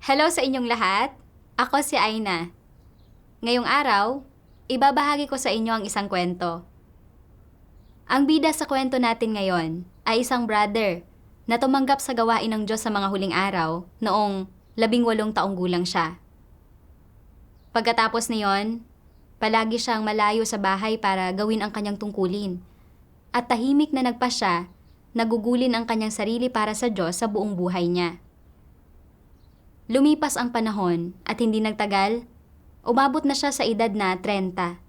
Hello sa inyong lahat. Ako si Aina. Ngayong araw, ibabahagi ko sa inyo ang isang kwento. Ang bida sa kwento natin ngayon ay isang brother na tumanggap sa gawain ng Diyos sa mga huling araw noong 18 taong gulang siya. Pagkatapos niyon, palagi siyang malayo sa bahay para gawin ang kanyang tungkulin. At tahimik na nagpasya, nagugulin ang kanyang sarili para sa Diyos sa buong buhay niya. Lumipas ang panahon at hindi nagtagal, umabot na siya sa edad na 30.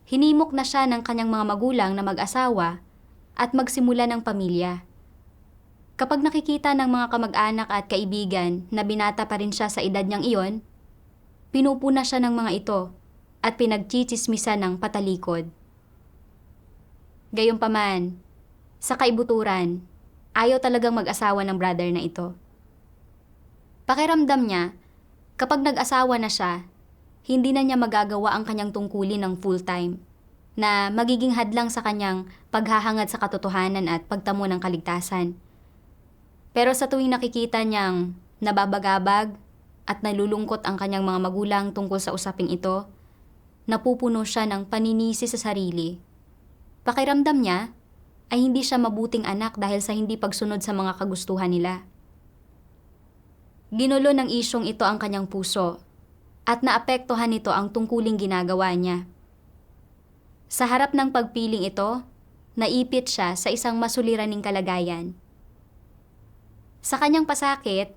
Hinimok na siya ng kanyang mga magulang na mag-asawa at magsimula ng pamilya. Kapag nakikita ng mga kamag-anak at kaibigan na binata pa rin siya sa edad niyang iyon, pinupuna siya ng mga ito at pinagchichismisan ng patalikod. Gayunpaman, sa kaibuturan, ayaw talagang mag-asawa ng brother na ito. Pakiramdam niya, kapag nag-asawa na siya, hindi na niya magagawa ang kanyang tungkulin ng full-time, na magiging hadlang sa kanyang paghahangad sa katotohanan at pagtamo ng kaligtasan. Pero sa tuwing nakikita niyang nababagabag at nalulungkot ang kanyang mga magulang tungkol sa usaping ito, napupuno siya ng paninisi sa sarili. Pakiramdam niya ay hindi siya mabuting anak dahil sa hindi pagsunod sa mga kagustuhan nila. Ginulo ng isyong ito ang kanyang puso at naapektuhan nito ang tungkuling ginagawa niya. Sa harap ng pagpiling ito, naipit siya sa isang masuliraning kalagayan. Sa kanyang pasakit,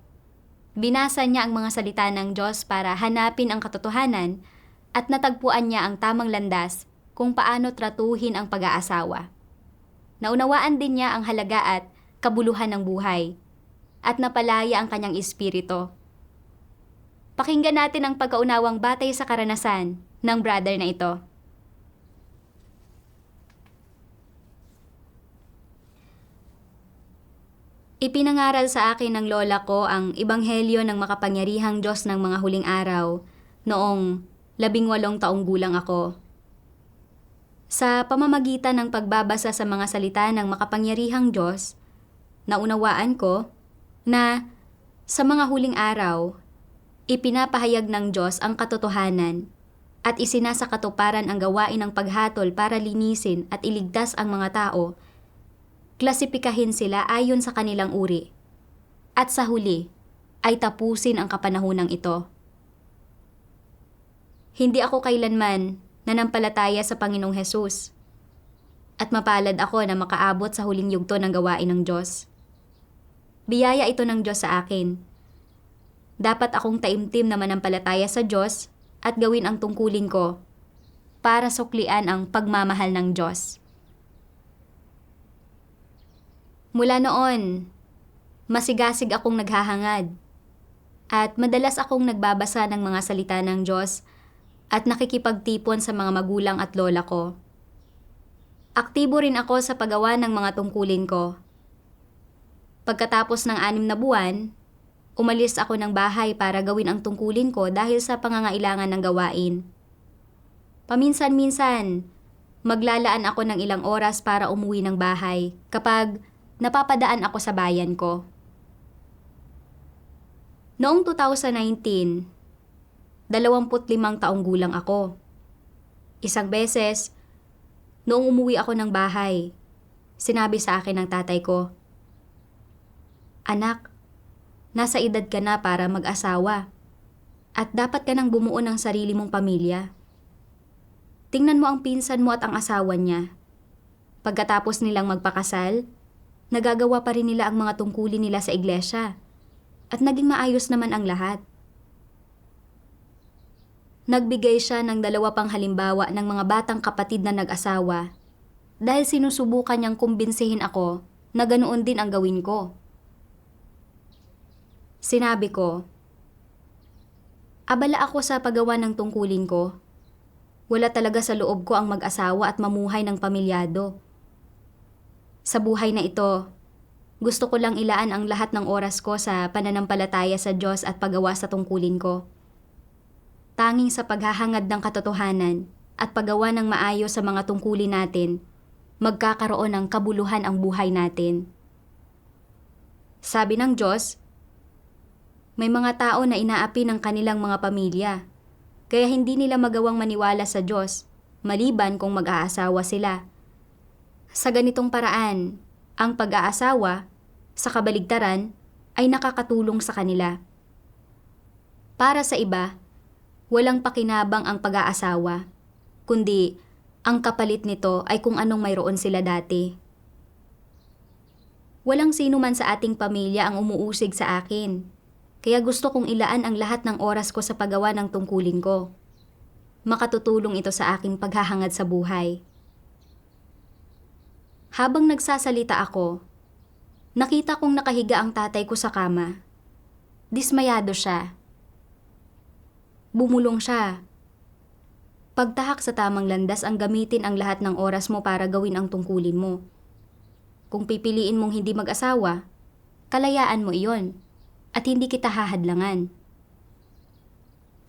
binasa niya ang mga salita ng Diyos para hanapin ang katotohanan at natagpuan niya ang tamang landas kung paano tratuhin ang pag-aasawa. Naunawaan din niya ang halaga at kabuluhan ng buhay at napalaya ang kanyang espiritu. Pakinggan natin ang pagkaunawang batay sa karanasan ng brother na ito. Ipinangaral sa akin ng lola ko ang ebanghelyo ng makapangyarihang Diyos ng mga huling araw noong 18 taong gulang ako. Sa pamamagitan ng pagbabasa sa mga salita ng makapangyarihang Diyos, naunawaan ko na sa mga huling araw, ipinapahayag ng Diyos ang katotohanan at isinasakatuparan ang gawain ng paghatol para linisin at iligtas ang mga tao. Klasipikahin sila ayon sa kanilang uri, at sa huli ay tapusin ang kapanahunang ito. Hindi ako kailanman nanampalataya sa Panginoong Hesus, at mapalad ako na makaabot sa huling yugto ng gawain ng Diyos. Biyaya ito ng Diyos sa akin. Dapat akong taimtim na manampalataya sa Diyos at gawin ang tungkulin ko para suklian ang pagmamahal ng Diyos. Mula noon, masigasig akong naghahangad at madalas akong nagbabasa ng mga salita ng Diyos at nakikipagtipon sa mga magulang at lola ko. Aktibo rin ako sa paggawa ng mga tungkulin ko. Pagkatapos ng 6 na buwan, umalis ako ng bahay para gawin ang tungkulin ko dahil sa pangangailangan ng gawain. Paminsan-minsan, maglalaan ako ng ilang oras para umuwi ng bahay kapag napapadaan ako sa bayan ko. Noong 2019, 25 taong gulang ako. Isang beses, noong umuwi ako ng bahay, sinabi sa akin ng tatay ko, "Anak, nasa edad ka na para mag-asawa at dapat ka nang bumuo ng sarili mong pamilya. Tingnan mo ang pinsan mo at ang asawa niya. Pagkatapos nilang magpakasal, nagagawa pa rin nila ang mga tungkulin nila sa iglesia at naging maayos naman ang lahat." Nagbigay siya ng 2 pang halimbawa ng mga batang kapatid na nag-asawa dahil sinusubukan niyang kumbinsihin ako na ganoon din ang gawin ko. Sinabi ko, "Abala ako sa paggawa ng tungkulin ko. Wala talaga sa loob ko ang mag-asawa at mamuhay ng pamilyado. Sa buhay na ito, gusto ko lang ilaan ang lahat ng oras ko sa pananampalataya sa Diyos at paggawa sa tungkulin ko. Tanging sa paghahangad ng katotohanan at paggawa ng maayos sa mga tungkulin natin, magkakaroon ng kabuluhan ang buhay natin." Sabi ng Diyos, May mga tao na inaapi ng kanilang mga pamilya, kaya hindi nila magawang maniwala sa Diyos, maliban kung mag-aasawa sila. Sa ganitong paraan, ang pag-aasawa, sa kabaligtaran, ay nakakatulong sa kanila. Para sa iba, walang pakinabang ang pag-aasawa, kundi ang kapalit nito ay kung anong mayroon sila dati. Walang sino man sa ating pamilya ang umuusig sa akin, kaya gusto kong ilaan ang lahat ng oras ko sa paggawa ng tungkulin ko. Makatutulong ito sa aking paghahangad sa buhay. Habang nagsasalita ako, nakita kong nakahiga ang tatay ko sa kama. Dismayado siya. Bumulong siya. Pagtahak sa tamang landas ang gamitin ang lahat ng oras mo para gawin ang tungkulin mo. Kung pipiliin mong hindi mag-asawa, kalayaan mo iyon at hindi kita hahadlangan.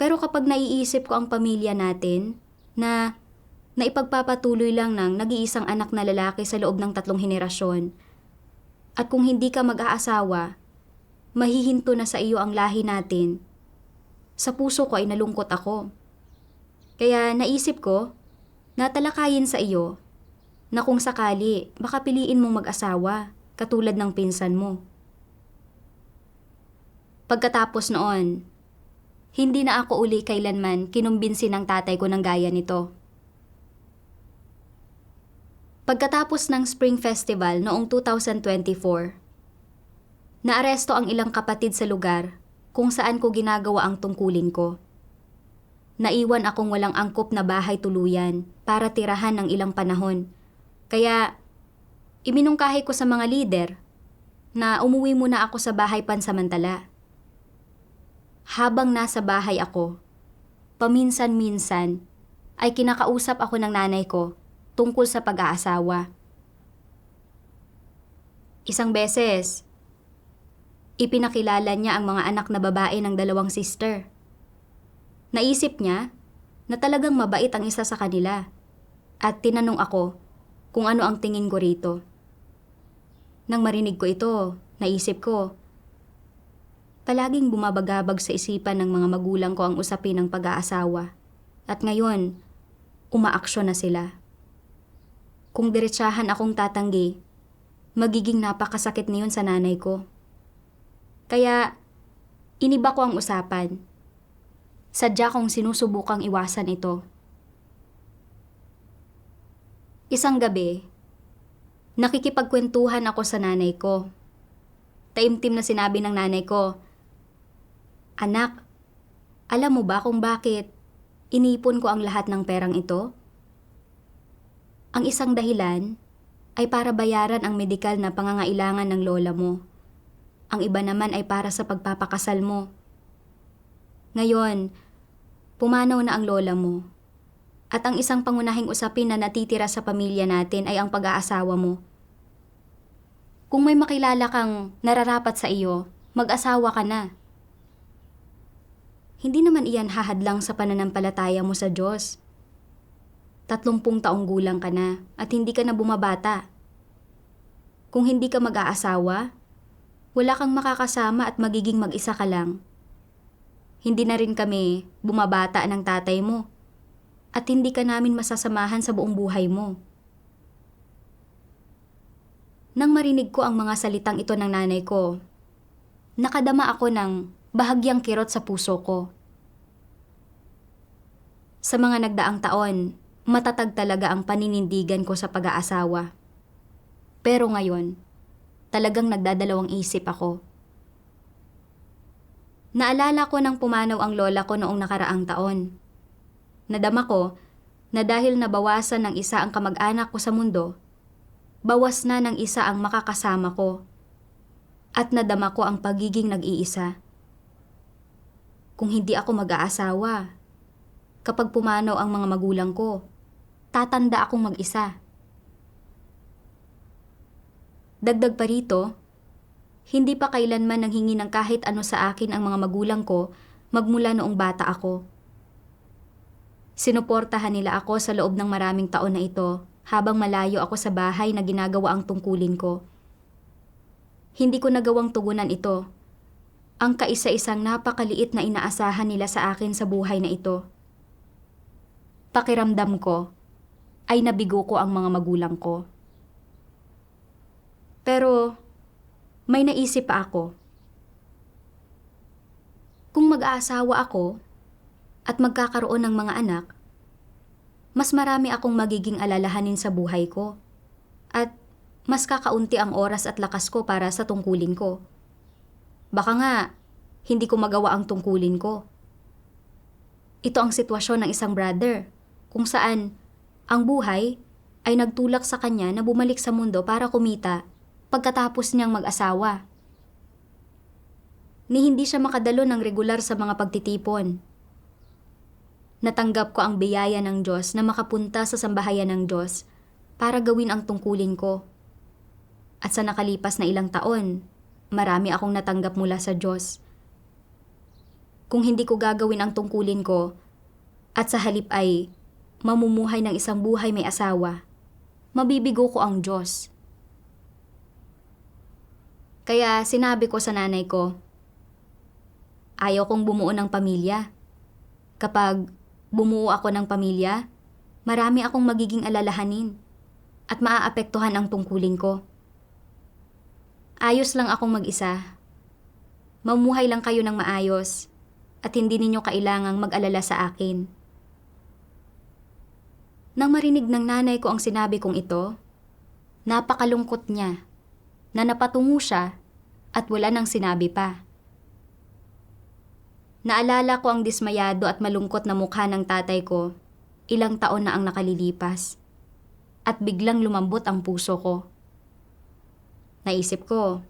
Pero kapag naiisip ko ang pamilya natin na ipagpapatuloy lang ng nag-iisang anak na lalaki sa loob ng 3 henerasyon, at kung hindi ka mag-aasawa, mahihinto na sa iyo ang lahi natin, sa puso ko ay nalungkot ako. Kaya naisip ko na talakayin sa iyo na kung sakali baka piliin mong mag-asawa katulad ng pinsan mo. Pagkatapos noon, hindi na ako uli kailanman kinumbinsi ng tatay ko ng gaya nito. Pagkatapos ng Spring Festival noong 2024, naaresto ang ilang kapatid sa lugar kung saan ko ginagawa ang tungkulin ko. Naiwan akong walang angkop na bahay tuluyan para tirahan ng ilang panahon. Kaya iminungkahi ko sa mga lider na umuwi muna ako sa bahay pansamantala. Habang nasa bahay ako, paminsan-minsan ay kinakausap ako ng nanay ko tungkol sa pag-aasawa. Isang beses, ipinakilala niya ang mga anak na babae ng 2 sister. Naisip niya na talagang mabait ang isa sa kanila at tinanong ako kung ano ang tingin ko rito. Nang marinig ko ito, naisip ko, palaging bumabagabag sa isipan ng mga magulang ko ang usapin ng pag-aasawa. At ngayon, umaaksyon na sila. Kung diretsahan akong tatanggi, magiging napakasakit niyon sa nanay ko. Kaya, iniba ko ang usapan. Sadya kong sinusubukang iwasan ito. Isang gabi, nakikipagkwentuhan ako sa nanay ko. Taimtim na sinabi ng nanay ko, "Anak, alam mo ba kung bakit inipon ko ang lahat ng perang ito? Ang isang dahilan ay para bayaran ang medikal na pangangailangan ng lola mo. Ang iba naman ay para sa pagpapakasal mo. Ngayon, pumanaw na ang lola mo. At ang isang pangunahing usapin na natitira sa pamilya natin ay ang pag-aasawa mo. Kung may makilala kang nararapat sa iyo, mag-asawa ka na. Hindi naman iyan hahadlang sa pananampalataya mo sa Diyos. 30 taong gulang ka na at hindi ka na bumabata. Kung hindi ka mag-aasawa, wala kang makakasama at magiging mag-isa ka lang. Hindi na rin kami bumabata ng tatay mo at hindi ka namin masasamahan sa buong buhay mo." Nang marinig ko ang mga salitang ito ng nanay ko, nakadama ako ng bahagyang kirot sa puso ko. Sa mga nagdaang taon, matatag talaga ang paninindigan ko sa pag-aasawa. Pero ngayon, talagang nagdadalawang isip ako. Naalala ko nang pumanaw ang lola ko noong nakaraang taon. Nadama ko na dahil nabawasan ng isa ang kamag-anak ko sa mundo, bawas na ng isa ang makakasama ko. At nadama ko ang pagiging nag-iisa. Kung hindi ako mag-aasawa, kapag pumanaw ang mga magulang ko, tatanda akong mag-isa. Dagdag pa rito, hindi pa kailanman nanghingi ng kahit ano sa akin ang mga magulang ko magmula noong bata ako. Sinuportahan nila ako sa loob ng maraming taon na ito habang malayo ako sa bahay na ginagawa ang tungkulin ko. Hindi ko nagawang tugunan ito ang kaisa-isang napakaliit na inaasahan nila sa akin sa buhay na ito. Pakiramdam ko ay nabigo ko ang mga magulang ko. Pero may naisip pa ako. Kung mag-aasawa ako at magkakaroon ng mga anak, mas marami akong magiging alalahanin sa buhay ko at mas kakaunti ang oras at lakas ko para sa tungkulin ko. Baka nga, hindi ko magawa ang tungkulin ko. Ito ang sitwasyon ng isang brother, kung saan ang buhay ay nagtulak sa kanya na bumalik sa mundo para kumita pagkatapos niyang mag-asawa. Ni hindi siya makadalo ng regular sa mga pagtitipon. Natanggap ko ang biyaya ng Diyos na makapunta sa sambahayan ng Diyos para gawin ang tungkulin ko. At sa nakalipas na ilang taon, marami akong natanggap mula sa Diyos. Kung hindi ko gagawin ang tungkulin ko at sa halip ay mamumuhay ng isang buhay may asawa, mabibigo ko ang Diyos. Kaya sinabi ko sa nanay ko, ayaw kong bumuo ng pamilya. Kapag bumuo ako ng pamilya, marami akong magiging alalahanin at maaapektuhan ang tungkulin ko. Ayos lang akong mag-isa. Mamuhay lang kayo ng maayos at hindi ninyo kailangang mag-alala sa akin. Nang marinig ng nanay ko ang sinabi kong ito, napakalungkot niya na napatungo siya at wala nang sinabi pa. Naalala ko ang dismayado at malungkot na mukha ng tatay ko, ilang taon na ang nakalilipas, at biglang lumambot ang puso ko. Naisip ko,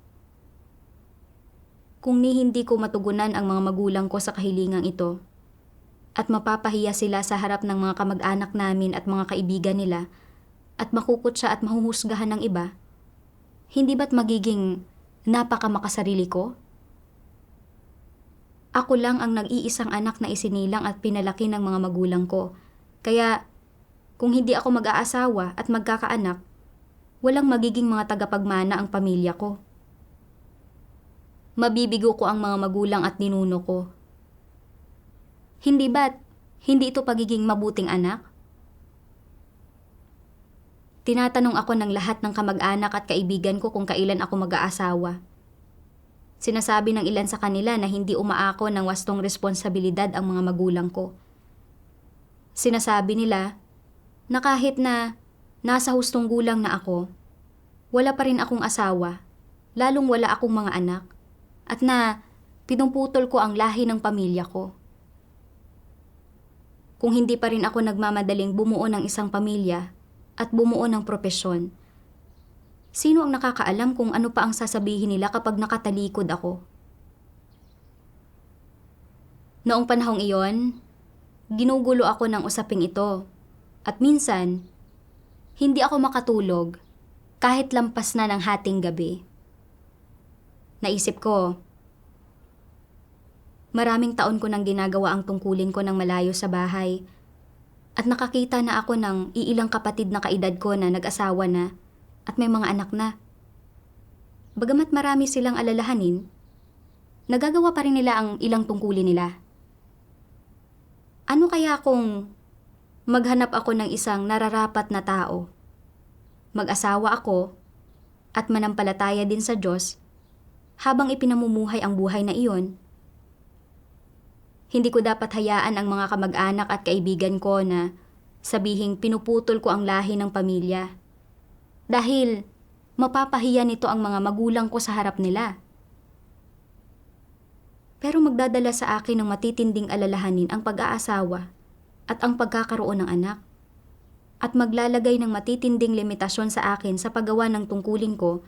kung hindi ko matugunan ang mga magulang ko sa kahilingang ito, at mapapahiya sila sa harap ng mga kamag-anak namin at mga kaibigan nila, at makukutsa at mahuhusgahan ng iba, hindi ba't magiging napakamakasarili ko? Ako lang ang nag-iisang anak na isinilang at pinalaki ng mga magulang ko. Kaya, kung hindi ako mag-aasawa at magkakaanak, walang magiging mga tagapagmana ang pamilya ko. Mabibigo ko ang mga magulang at ninuno ko. Hindi ba't hindi ito pagiging mabuting anak? Tinatanong ako ng lahat ng kamag-anak at kaibigan ko kung kailan ako mag-aasawa. Sinasabi ng ilan sa kanila na hindi umaako ng wastong responsibilidad ang mga magulang ko. Sinasabi nila na kahit na nasa hustong gulang na ako, wala pa rin akong asawa, lalong wala akong mga anak, at na pinumputol ko ang lahi ng pamilya ko. Kung hindi pa rin ako nagmamadaling bumuo ng isang pamilya at bumuo ng propesyon, sino ang nakakaalam kung ano pa ang sasabihin nila kapag nakatalikod ako? Noong panahong iyon, ginugulo ako ng usaping ito. At minsan, hindi ako makatulog kahit lampas na ng hating gabi. Naisip ko, maraming taon ko nang ginagawa ang tungkulin ko ng malayo sa bahay. At nakakita na ako ng iilang kapatid na kaedad ko na nag-asawa na at may mga anak na. Bagamat marami silang alalahanin, nagagawa pa rin nila ang ilang tungkulin nila. Ano kaya kung maghanap ako ng isang nararapat na tao? Mag-asawa ako at manampalataya din sa Diyos habang ipinamumuhay ang buhay na iyon. Hindi ko dapat hayaan ang mga kamag-anak at kaibigan ko na sabihing pinuputol ko ang lahi ng pamilya. Dahil mapapahiya nito ang mga magulang ko sa harap nila. Pero magdadala sa akin ng matitinding alalahanin ang pag-aasawa at ang pagkakaroon ng anak. At maglalagay ng matitinding limitasyon sa akin sa paggawa ng tungkulin ko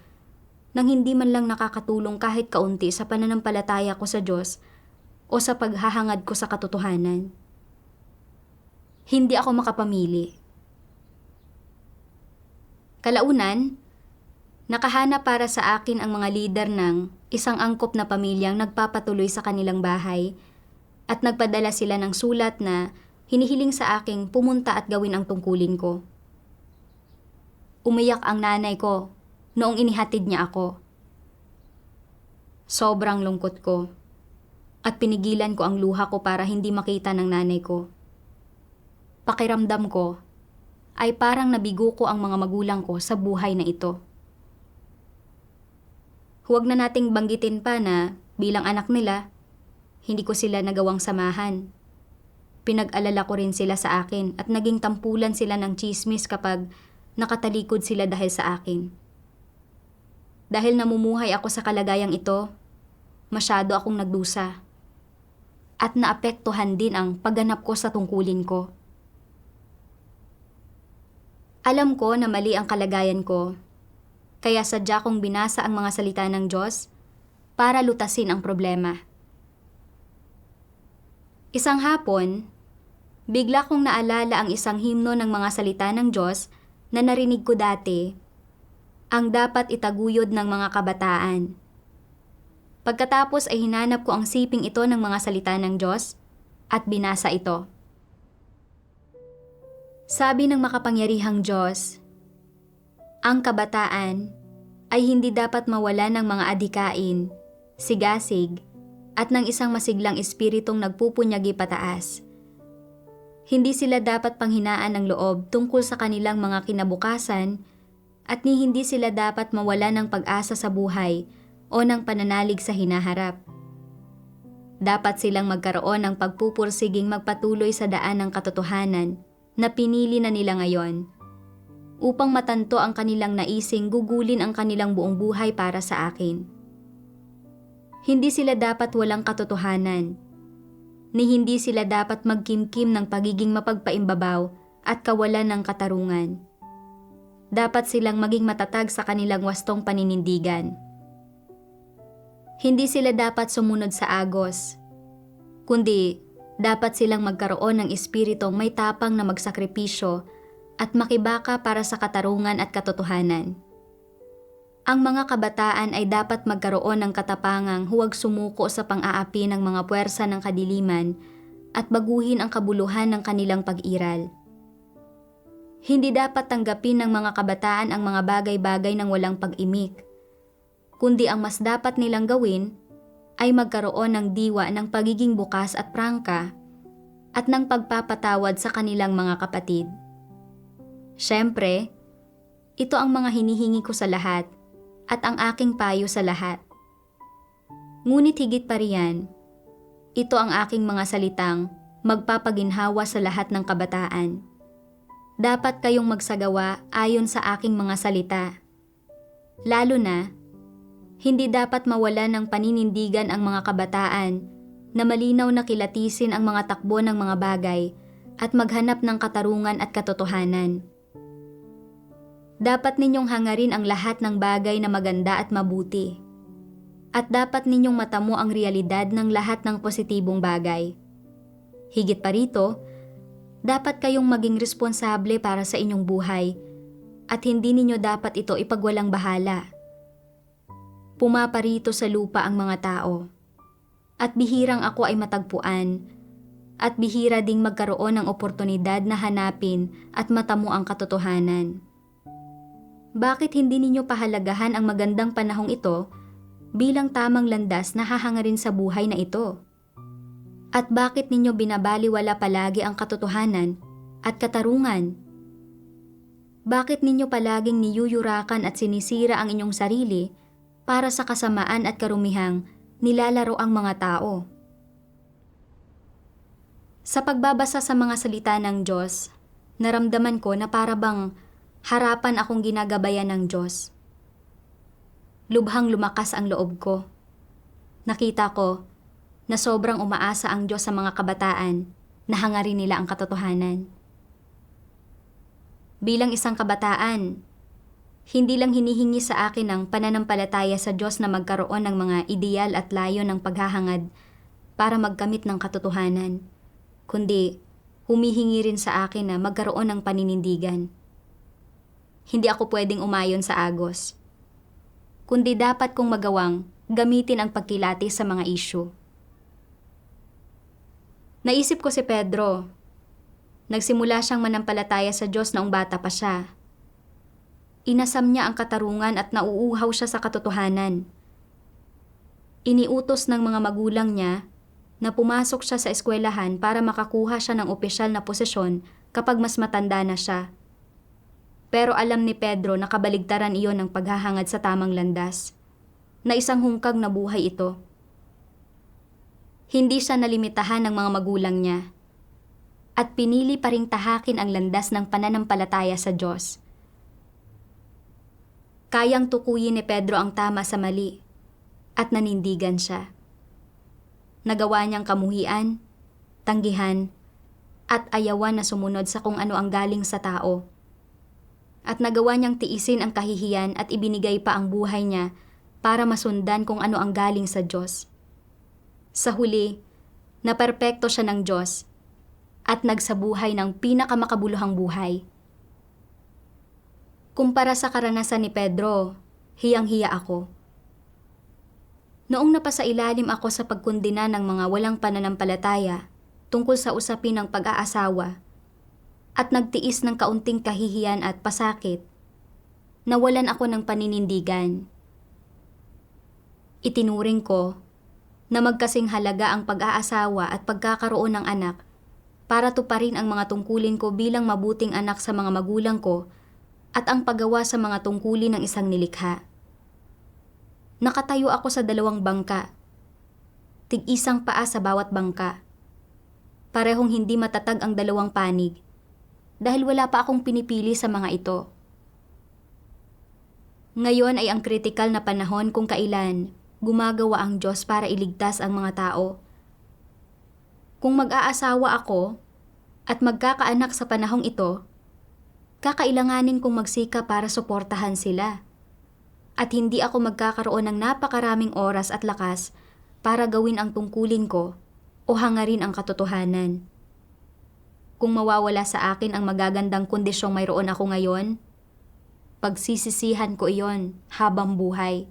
nang hindi man lang nakakatulong kahit kaunti sa pananampalataya ko sa Diyos o sa paghahangad ko sa katotohanan. Hindi ako makapamili. Kalaunan, nakahanap para sa akin ang mga lider ng isang angkop na pamilyang nagpapatuloy sa kanilang bahay at nagpadala sila ng sulat na hinihiling sa aking pumunta at gawin ang tungkulin ko. Umiyak ang nanay ko noong inihatid niya ako. Sobrang lungkot ko at pinigilan ko ang luha ko para hindi makita ng nanay ko. Pakiramdam ko ay parang nabigo ko ang mga magulang ko sa buhay na ito. Huwag na nating banggitin pa na bilang anak nila, hindi ko sila nagawang samahan. Pinag-alala ko rin sila sa akin at naging tampulan sila ng tsismis kapag nakatalikod sila dahil sa akin. Dahil namumuhay ako sa kalagayang ito, masyado akong nagdusa. At naapektuhan din ang pagganap ko sa tungkulin ko. Alam ko na mali ang kalagayan ko, kaya sadya kong binasa ang mga salita ng Diyos para lutasin ang problema. Isang hapon, bigla kong naalala ang isang himno ng mga salita ng Diyos na narinig ko dati, ang dapat itaguyod ng mga kabataan. Pagkatapos ay hinanap ko ang siping ito ng mga salita ng Diyos at binasa ito. Sabi ng makapangyarihang Diyos, ang kabataan ay hindi dapat mawala ng mga adikain, sigasig, at ng isang masiglang espiritong nagpupunyagi pataas. Hindi sila dapat panghinaan ng loob tungkol sa kanilang mga kinabukasan at ni hindi sila dapat mawala ng pag-asa sa buhay o ng pananalig sa hinaharap. Dapat silang magkaroon ng pagpupursiging magpatuloy sa daan ng katotohanan na pinili na nila ngayon upang matanto ang kanilang naising gugulin ang kanilang buong buhay para sa akin. Hindi sila dapat walang katotohanan, ni hindi sila dapat magkimkim ng pagiging mapagpaimbabaw at kawalan ng katarungan. Dapat silang maging matatag sa kanilang wastong paninindigan. Hindi sila dapat sumunod sa agos, kundi dapat silang magkaroon ng espiritong may tapang na magsakripisyo at makibaka para sa katarungan at katotohanan. Ang mga kabataan ay dapat magkaroon ng katapangang huwag sumuko sa pang-aapi ng mga puwersa ng kadiliman at baguhin ang kabuluhan ng kanilang pag-iral. Hindi dapat tanggapin ng mga kabataan ang mga bagay-bagay ng walang pag-imik, kundi ang mas dapat nilang gawin ay magkaroon ng diwa ng pagiging bukas at prangka at ng pagpapatawad sa kanilang mga kapatid. Siyempre, ito ang mga hinihingi ko sa lahat at ang aking payo sa lahat. Ngunit higit pa riyan, ito ang aking mga salitang magpapaginhawa sa lahat ng kabataan. Dapat kayong magsagawa ayon sa aking mga salita. Lalo na, hindi dapat mawala ng paninindigan ang mga kabataan na malinaw na kilatisin ang mga takbo ng mga bagay at maghanap ng katarungan at katotohanan. Dapat ninyong hangarin ang lahat ng bagay na maganda at mabuti. At dapat ninyong matamo ang realidad ng lahat ng positibong bagay. Higit pa rito, dapat kayong maging responsable para sa inyong buhay at hindi ninyo dapat ito ipagwalang bahala. Pumaparito sa lupa ang mga tao, at bihirang ako ay matagpuan, at bihira ding magkaroon ng oportunidad na hanapin at matamo ang katotohanan. Bakit hindi ninyo pahalagahan ang magandang panahong ito bilang tamang landas na hahangarin sa buhay na ito? At bakit ninyo binabaliwala palagi ang katotohanan at katarungan? Bakit ninyo palaging niyuyurakan at sinisira ang inyong sarili para sa kasamaan at karumihang nilalaro ang mga tao? Sa pagbabasa sa mga salita ng Diyos, naramdaman ko na para bang harapan akong ginagabayan ng Diyos. Lubhang lumakas ang loob ko. Nakita ko na sobrang umaasa ang Diyos sa mga kabataan na hangarin nila ang katotohanan. Bilang isang kabataan, hindi lang hinihingi sa akin ang pananampalataya sa Diyos na magkaroon ng mga ideal at layo ng paghahangad para magkamit ng katotohanan, kundi humihingi rin sa akin na magkaroon ng paninindigan. Hindi ako pwedeng umayon sa agos, kundi dapat kong magawang gamitin ang pagkilatis sa mga isyu. Naisip ko si Pedro. Nagsimula siyang manampalataya sa Diyos noong bata pa siya. Inasam niya ang katarungan at nauuhaw siya sa katotohanan. Iniutos ng mga magulang niya na pumasok siya sa eskwelahan para makakuha siya ng opisyal na posisyon kapag mas matanda na siya. Pero alam ni Pedro na kabaligtaran iyon ng paghahangad sa tamang landas, na isang hungkag na buhay ito. Hindi siya nalimitahan ng mga magulang niya, at pinili pa ring tahakin ang landas ng pananampalataya sa Diyos. Kayang tukuyin ni Pedro ang tama sa mali, at nanindigan siya. Nagawa niyang kamuhian, tanggihan, at ayawan na sumunod sa kung ano ang galing sa tao. At nagawa niyang tiisin ang kahihiyan at ibinigay pa ang buhay niya para masundan kung ano ang galing sa Diyos. Sa huli, naperpekto siya ng Diyos at nagsabuhay ng pinakamakabuluhang buhay. Kumpara sa karanasan ni Pedro, hiyang-hiya ako. Noong napasailalim ako sa pagkundina ng mga walang pananampalataya tungkol sa usapin ng pag-aasawa at nagtiis ng kaunting kahihiyan at pasakit, nawalan ako ng paninindigan. Itinuring ko na magkasing halaga ang pag-aasawa at pagkakaroon ng anak para tuparin ang mga tungkulin ko bilang mabuting anak sa mga magulang ko at ang paggawa sa mga tungkulin ng isang nilikha. Nakatayo ako sa 2 bangka, tig-isang paa sa bawat bangka. Parehong hindi matatag ang 2 panig dahil wala pa akong pinipili sa mga ito. Ngayon ay ang kritikal na panahon kung kailan gumagawa ang Diyos para iligtas ang mga tao. Kung mag-aasawa ako at magkakaanak sa panahong ito, kakailanganin kong magsika para suportahan sila. At hindi ako magkakaroon ng napakaraming oras at lakas para gawin ang tungkulin ko o hangarin ang katotohanan. Kung mawawala sa akin ang magagandang kondisyong mayroon ako ngayon, pagsisisihan ko iyon habang buhay.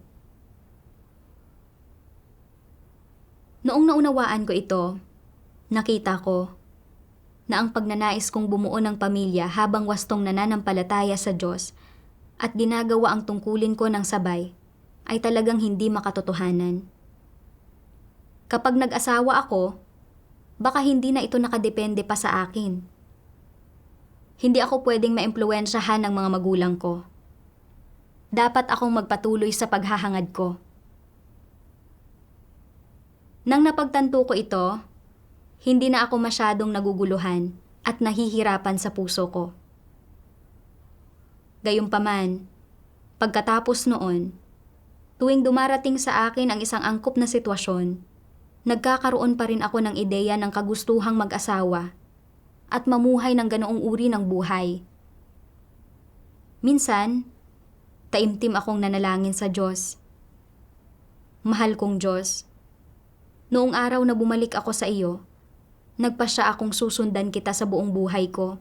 Noong naunawaan ko ito, nakita ko na ang pagnanais kong bumuo ng pamilya habang wastong nananampalataya sa Diyos at ginagawa ang tungkulin ko ng sabay ay talagang hindi makatotohanan. Kapag nag-asawa ako, baka hindi na ito nakadepende pa sa akin. Hindi ako pwedeng maimpluwensyahan ng mga magulang ko. Dapat akong magpatuloy sa paghahangad ko. Nang napagtanto ko ito, hindi na ako masyadong naguguluhan at nahihirapan sa puso ko. Gayunpaman, pagkatapos noon, tuwing dumarating sa akin ang isang angkop na sitwasyon, nagkakaroon pa rin ako ng ideya ng kagustuhang mag-asawa at mamuhay ng ganoong uri ng buhay. Minsan, taimtim akong nanalangin sa Diyos. Mahal kong Diyos, noong araw na bumalik ako sa iyo, nagpasya akong susundan kita sa buong buhay ko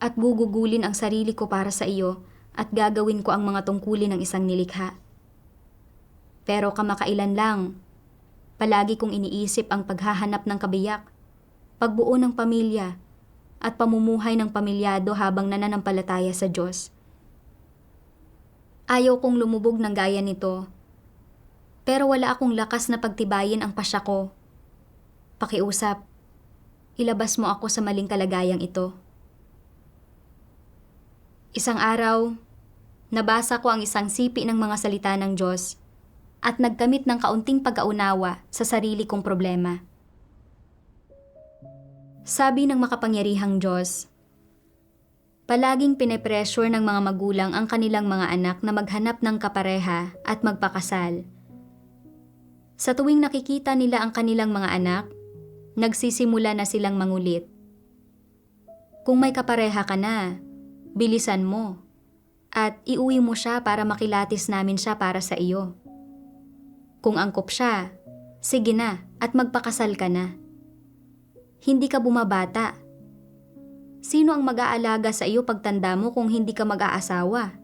at gugugulin ang sarili ko para sa iyo at gagawin ko ang mga tungkulin ng isang nilikha. Pero kamakailan lang, palagi kong iniisip ang paghahanap ng kabiyak, pagbuo ng pamilya, at pamumuhay ng pamilyado habang nananampalataya sa Diyos. Ayaw kong lumubog ng gaya nito, pero wala akong lakas na pagtibayin ang pasya ko. Pakiusap, ilabas mo ako sa maling kalagayang ito. Isang araw, nabasa ko ang isang sipi ng mga salita ng Diyos at nagkamit ng kaunting pag-aunawa sa sarili kong problema. Sabi ng makapangyarihang Diyos, palaging pinepressure ng mga magulang ang kanilang mga anak na maghanap ng kapareha at magpakasal. Sa tuwing nakikita nila ang kanilang mga anak, nagsisimula na silang mangulit. Kung may kapareha ka na, bilisan mo at iuwi mo siya para makilatis namin siya para sa iyo. Kung angkop siya, sige na at magpakasal ka na. Hindi ka bumabata. Sino ang mag-aalaga sa iyo pagtanda mo kung hindi ka mag-aasawa?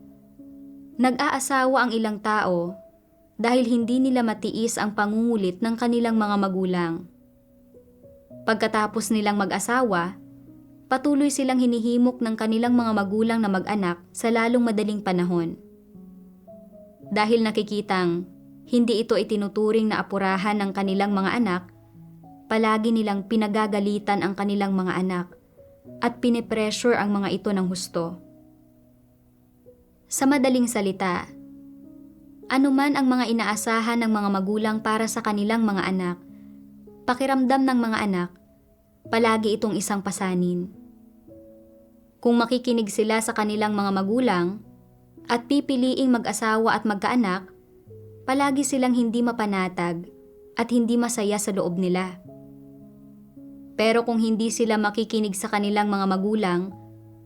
Nag-aasawa ang ilang tao dahil hindi nila matiis ang pangungulit ng kanilang mga magulang. Pagkatapos nilang mag-asawa, patuloy silang hinihimok ng kanilang mga magulang na mag-anak sa lalong madaling panahon. Dahil nakikitang hindi ito itinuturing na apurahan ng kanilang mga anak, palagi nilang pinagagalitan ang kanilang mga anak at pinipressure ang mga ito ng husto. Sa madaling salita, anuman ang mga inaasahan ng mga magulang para sa kanilang mga anak, pakiramdam ng mga anak, palagi itong isang pasanin. Kung makikinig sila sa kanilang mga magulang at pipiliing mag-asawa at magkaanak, palagi silang hindi mapanatag at hindi masaya sa loob nila. Pero kung hindi sila makikinig sa kanilang mga magulang,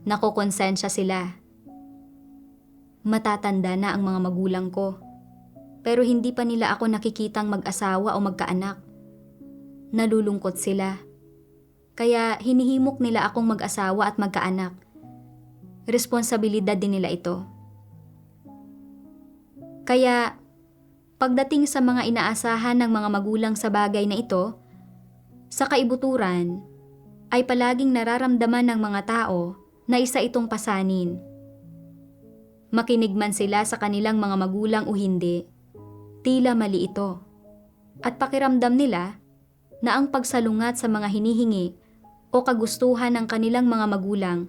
nakokonsensya sila. Matatanda na ang mga magulang ko, pero hindi pa nila ako nakikitang mag-asawa o magkaanak. Nalulungkot sila. Kaya hinihimok nila akong mag-asawa at magkaanak. Responsibilidad din nila ito. Kaya, pagdating sa mga inaasahan ng mga magulang sa bagay na ito, sa kaibuturan, ay palaging nararamdaman ng mga tao na isa itong pasanin. Makinig man sila sa kanilang mga magulang o hindi, tila mali ito. At pakiramdam nila na ang pagsalungat sa mga hinihingi o kagustuhan ng kanilang mga magulang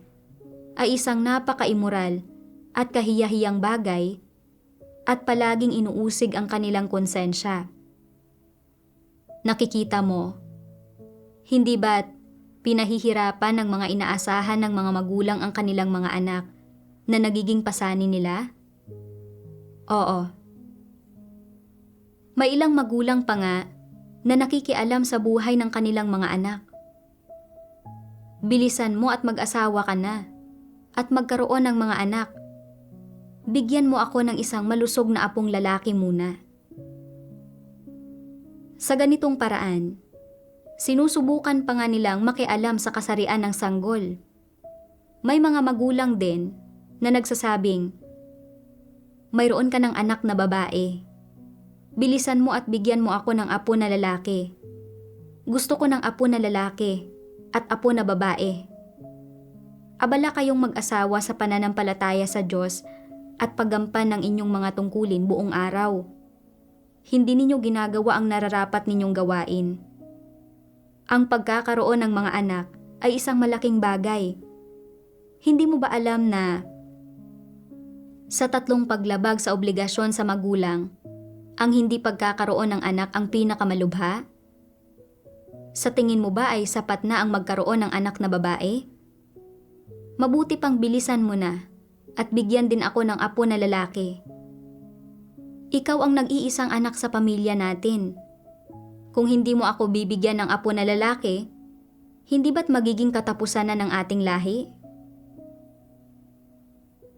ay isang napaka-immoral at kahiyahiyang bagay at palaging inuusig ang kanilang konsensya. Nakikita mo, hindi ba't pinahihirapan ng mga inaasahan ng mga magulang ang kanilang mga anak na nagiging pasanin nila? Oo. May ilang magulang pa nga na nakikialam sa buhay ng kanilang mga anak. Bilisan mo at mag-asawa ka na at magkaroon ng mga anak. Bigyan mo ako ng isang malusog na apong lalaki muna. Sa ganitong paraan, sinusubukan pa nga nilang makialam sa kasarian ng sanggol. May mga magulang din na nagsasabing, mayroon ka ng anak na babae. Bilisan mo at bigyan mo ako ng apo na lalaki. Gusto ko ng apo na lalaki at apo na babae. Abala kayong mag-asawa sa pananampalataya sa Diyos at paggampan ng inyong mga tungkulin buong araw. Hindi ninyo ginagawa ang nararapat ninyong gawain. Ang pagkakaroon ng mga anak ay isang malaking bagay. Hindi mo ba alam na sa 3 paglabag sa obligasyon sa magulang, ang hindi pagkakaroon ng anak ang pinakamalubha? Sa tingin mo ba ay sapat na ang magkaroon ng anak na babae? Mabuti pang bilisan mo na at bigyan din ako ng apo na lalaki. Ikaw ang nag-iisang anak sa pamilya natin. Kung hindi mo ako bibigyan ng apo na lalaki, hindi ba't magiging katapusan na ng ating lahi?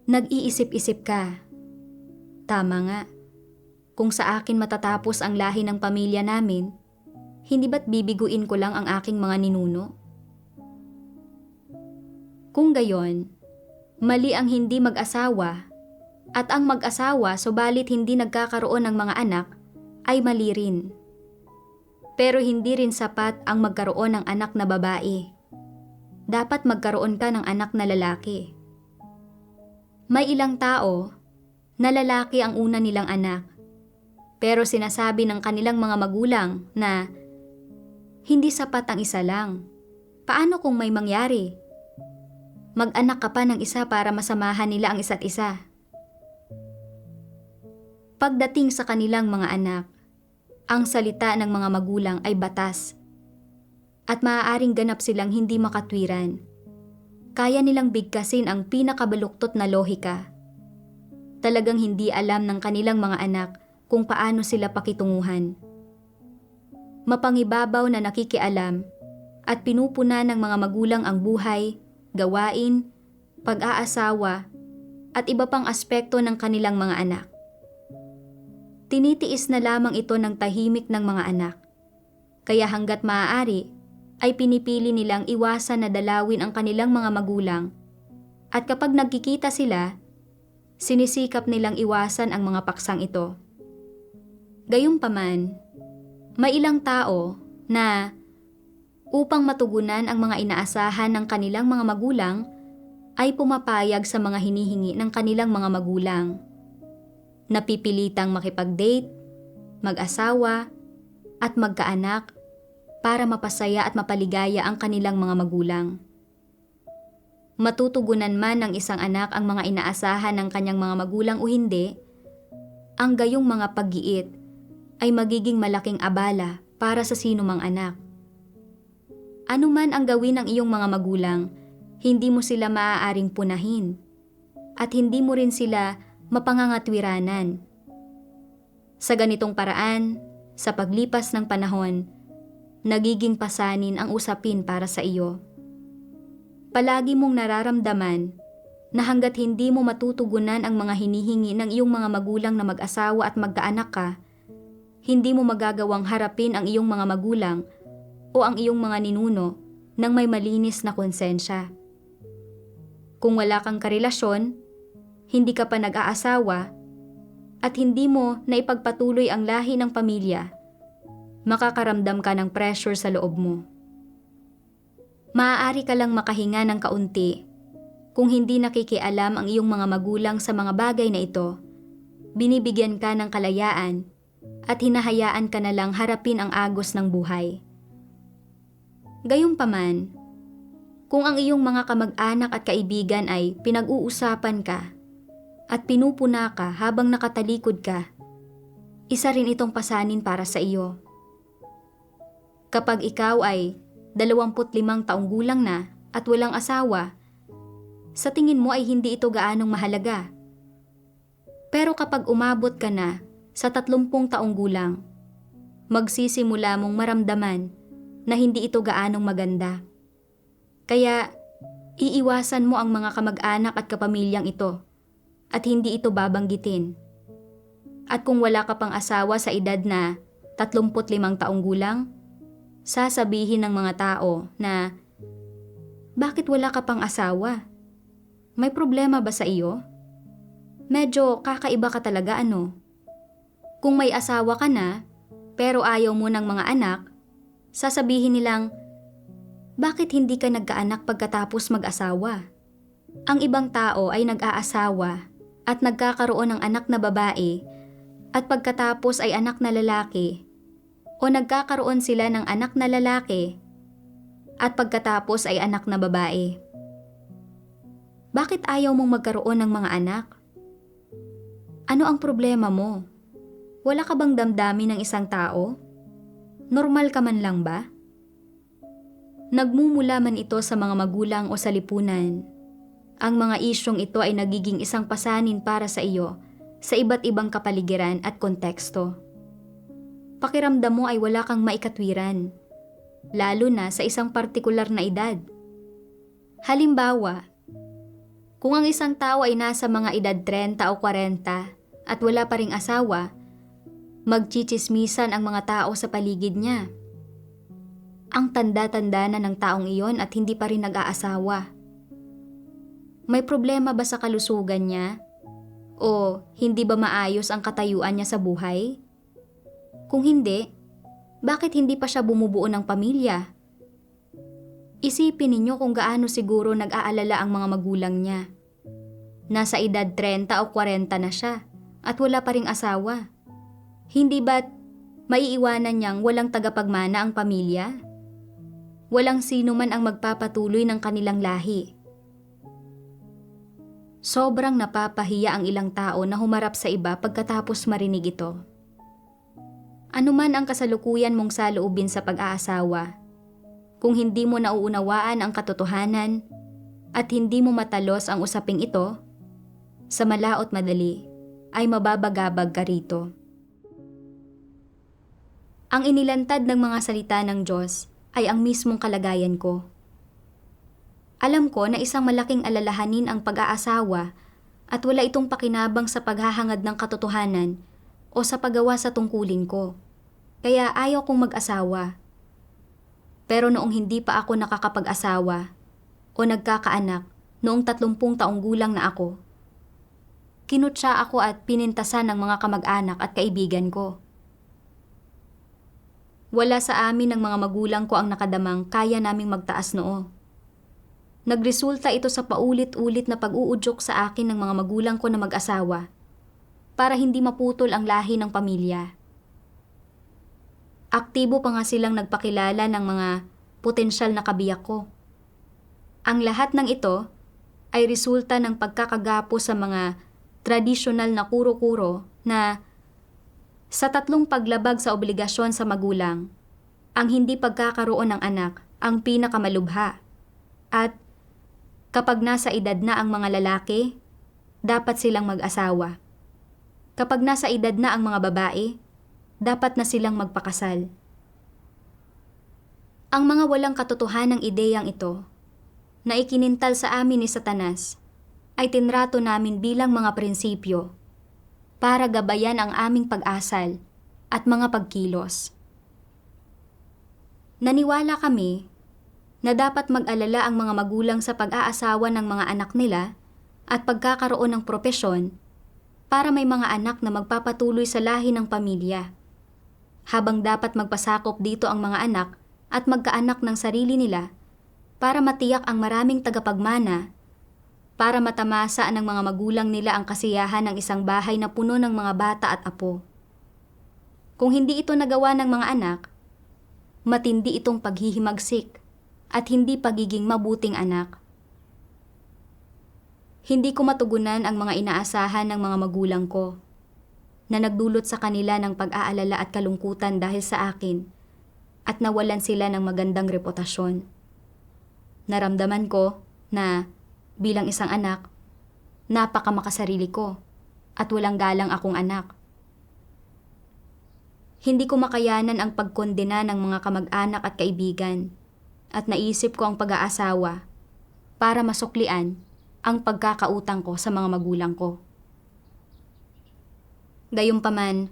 Nag-iisip-isip ka. Tama nga. Kung sa akin matatapos ang lahi ng pamilya namin, hindi ba't bibiguin ko lang ang aking mga ninuno? Kung gayon, mali ang hindi mag-asawa at ang mag-asawa subalit hindi nagkakaroon ng mga anak ay mali rin. Pero hindi rin sapat ang magkaroon ng anak na babae. Dapat magkaroon ka ng anak na lalaki. May ilang tao na lalaki ang una nilang anak, pero sinasabi ng kanilang mga magulang na hindi sapat ang isa lang. Paano kung may mangyari? Mag-anak ka pa ng isa para masamahan nila ang isa't isa. Pagdating sa kanilang mga anak, ang salita ng mga magulang ay batas at maaaring ganap silang hindi makatwiran. Kaya nilang bigkasin ang pinakabaluktot na lohika. Talagang hindi alam ng kanilang mga anak kung paano sila pakitunguhan. Mapangibabaw na nakikialam at pinupuna ng mga magulang ang buhay, gawain, pag-aasawa, at iba pang aspekto ng kanilang mga anak. Tinitiis na lamang ito ng tahimik ng mga anak. Kaya hanggat maaari, ay pinipili nilang iwasan na dalawin ang kanilang mga magulang. At kapag nagkikita sila, sinisikap nilang iwasan ang mga paksang ito. Gayunpaman, may ilang tao na upang matugunan ang mga inaasahan ng kanilang mga magulang, ay pumapayag sa mga hinihingi ng kanilang mga magulang. Napipilitang makipag-date, mag-asawa, at magkaanak para mapasaya at mapaligaya ang kanilang mga magulang. Matutugunan man ng isang anak ang mga inaasahan ng kanyang mga magulang o hindi, ang gayong mga paggiit ay magiging malaking abala para sa sinumang anak. Ano man ang gawin ng iyong mga magulang, hindi mo sila maaaring punahin at hindi mo rin sila mapangangatwiranan. Sa ganitong paraan, sa paglipas ng panahon, nagiging pasanin ang usapin para sa iyo. Palagi mong nararamdaman na hanggat hindi mo matutugunan ang mga hinihingi ng iyong mga magulang na mag-asawa at magkaanak ka, hindi mo magagawang harapin ang iyong mga magulang o ang iyong mga ninuno ng may malinis na konsensya. Kung wala kang karelasyon, hindi ka pa nag-aasawa, at hindi mo na ipagpatuloy ang lahi ng pamilya, makakaramdam ka ng pressure sa loob mo. Maaari ka lang makahinga ng kaunti kung hindi nakikialam ang iyong mga magulang sa mga bagay na ito, binibigyan ka ng kalayaan at hinahayaan ka na lang harapin ang agos ng buhay. Gayunpaman, kung ang iyong mga kamag-anak at kaibigan ay pinag-uusapan ka at pinupuna ka habang nakatalikod ka, isa rin itong pasanin para sa iyo. Kapag ikaw ay 25 taong gulang na at walang asawa, sa tingin mo ay hindi ito gaanong mahalaga. Pero kapag umabot ka na sa 30 taong gulang, magsisimula mong maramdaman na hindi ito gaanong maganda. Kaya iiwasan mo ang mga kamag-anak at kapamilyang ito at hindi ito babanggitin. At kung wala ka pang asawa sa edad na 35 taong gulang, sasabihin ng mga tao na, bakit wala ka pang asawa? May problema ba sa iyo? Medyo kakaiba ka talaga ano? Kung may asawa ka na, pero ayaw mo ng mga anak, sasabihin nilang, bakit hindi ka nagkaanak pagkatapos mag-asawa? Ang ibang tao ay nag-aasawa at nagkakaroon ng anak na babae at pagkatapos ay anak na lalaki, o nagkakaroon sila ng anak na lalaki at pagkatapos ay anak na babae. Bakit ayaw mong magkaroon ng mga anak? Ano ang problema mo? Wala ka bang damdamin ng isang tao? Normal ka man lang ba? Nagmumula man ito sa mga magulang o sa lipunan, ang mga isyong ito ay nagiging isang pasanin para sa iyo sa iba't ibang kapaligiran at konteksto. Pakiramdam mo ay wala kang maikatwiran, lalo na sa isang partikular na edad. Halimbawa, kung ang isang tao ay nasa mga edad 30 o 40 at wala pa ring asawa, magchichismisan ang mga tao sa paligid niya. Ang tanda-tanda na ng taong iyon at hindi pa rin nag-aasawa. May problema ba sa kalusugan niya? O hindi ba maayos ang katayuan niya sa buhay? Kung hindi, bakit hindi pa siya bumubuo ng pamilya? Isipin ninyo kung gaano siguro nag-aalala ang mga magulang niya. Nasa edad 30 o 40 na siya at wala pa ring asawa. Hindi ba't maiiwanan niyang walang tagapagmana ang pamilya? Walang sino man ang magpapatuloy ng kanilang lahi. Sobrang napapahiya ang ilang tao na humarap sa iba pagkatapos marinig ito. Ano man ang kasalukuyan mong saloobin sa pag-aasawa, kung hindi mo nauunawaan ang katotohanan at hindi mo matalos ang usaping ito, sa malaot madali ay mababagabag ka rito. Ang inilantad ng mga salita ng Diyos ay ang mismong kalagayan ko. Alam ko na isang malaking alalahanin ang pag-aasawa at wala itong pakinabang sa paghahangad ng katotohanan o sa paggawa sa tungkulin ko. Kaya ayaw kong mag-asawa. Pero noong hindi pa ako nakakapag-asawa o nagkakaanak noong 30 taong gulang na ako, kinutsa ako at pinintasan ng mga kamag-anak at kaibigan ko. Wala sa amin ng mga magulang ko ang nakadamang kaya naming magtaas noo. Nagresulta ito sa paulit-ulit na pag-uudyok sa akin ng mga magulang ko na mag-asawa para hindi maputol ang lahi ng pamilya. Aktibo pa nga silang nagpakilala ng mga potensyal na kabiyak ko. Ang lahat ng ito ay resulta ng pagkakagapo sa mga tradisyonal na kuro-kuro na sa 3 paglabag sa obligasyon sa magulang, ang hindi pagkakaroon ng anak ang pinakamalubha. At kapag nasa edad na ang mga lalaki, dapat silang mag-asawa. Kapag nasa edad na ang mga babae, dapat na silang magpakasal. Ang mga walang katotohanang ideyang ito na ikinintal sa amin ni Satanas ay tinrato namin bilang mga prinsipyo para gabayan ang aming pag-asal at mga pagkilos. Naniwala kami na dapat mag-alala ang mga magulang sa pag-aasawa ng mga anak nila at pagkakaroon ng propesyon para may mga anak na magpapatuloy sa lahi ng pamilya, habang dapat magpasakop dito ang mga anak at magkaanak ng sarili nila para matiyak ang maraming tagapagmana, para matamasa ng mga magulang nila ang kasiyahan ng isang bahay na puno ng mga bata at apo. Kung hindi ito nagawa ng mga anak, matindi itong paghihimagsik at hindi pagiging mabuting anak. Hindi ko matugunan ang mga inaasahan ng mga magulang ko na nagdulot sa kanila ng pag-aalala at kalungkutan dahil sa akin at nawalan sila ng magandang reputasyon. Naramdaman ko na bilang isang anak, napakamakasarili ko at walang galang akong anak. Hindi ko makayanan ang pagkondena ng mga kamag-anak at kaibigan at naisip ko ang pag-aasawa para masuklian ang pagkakautang ko sa mga magulang ko. Gayunpaman,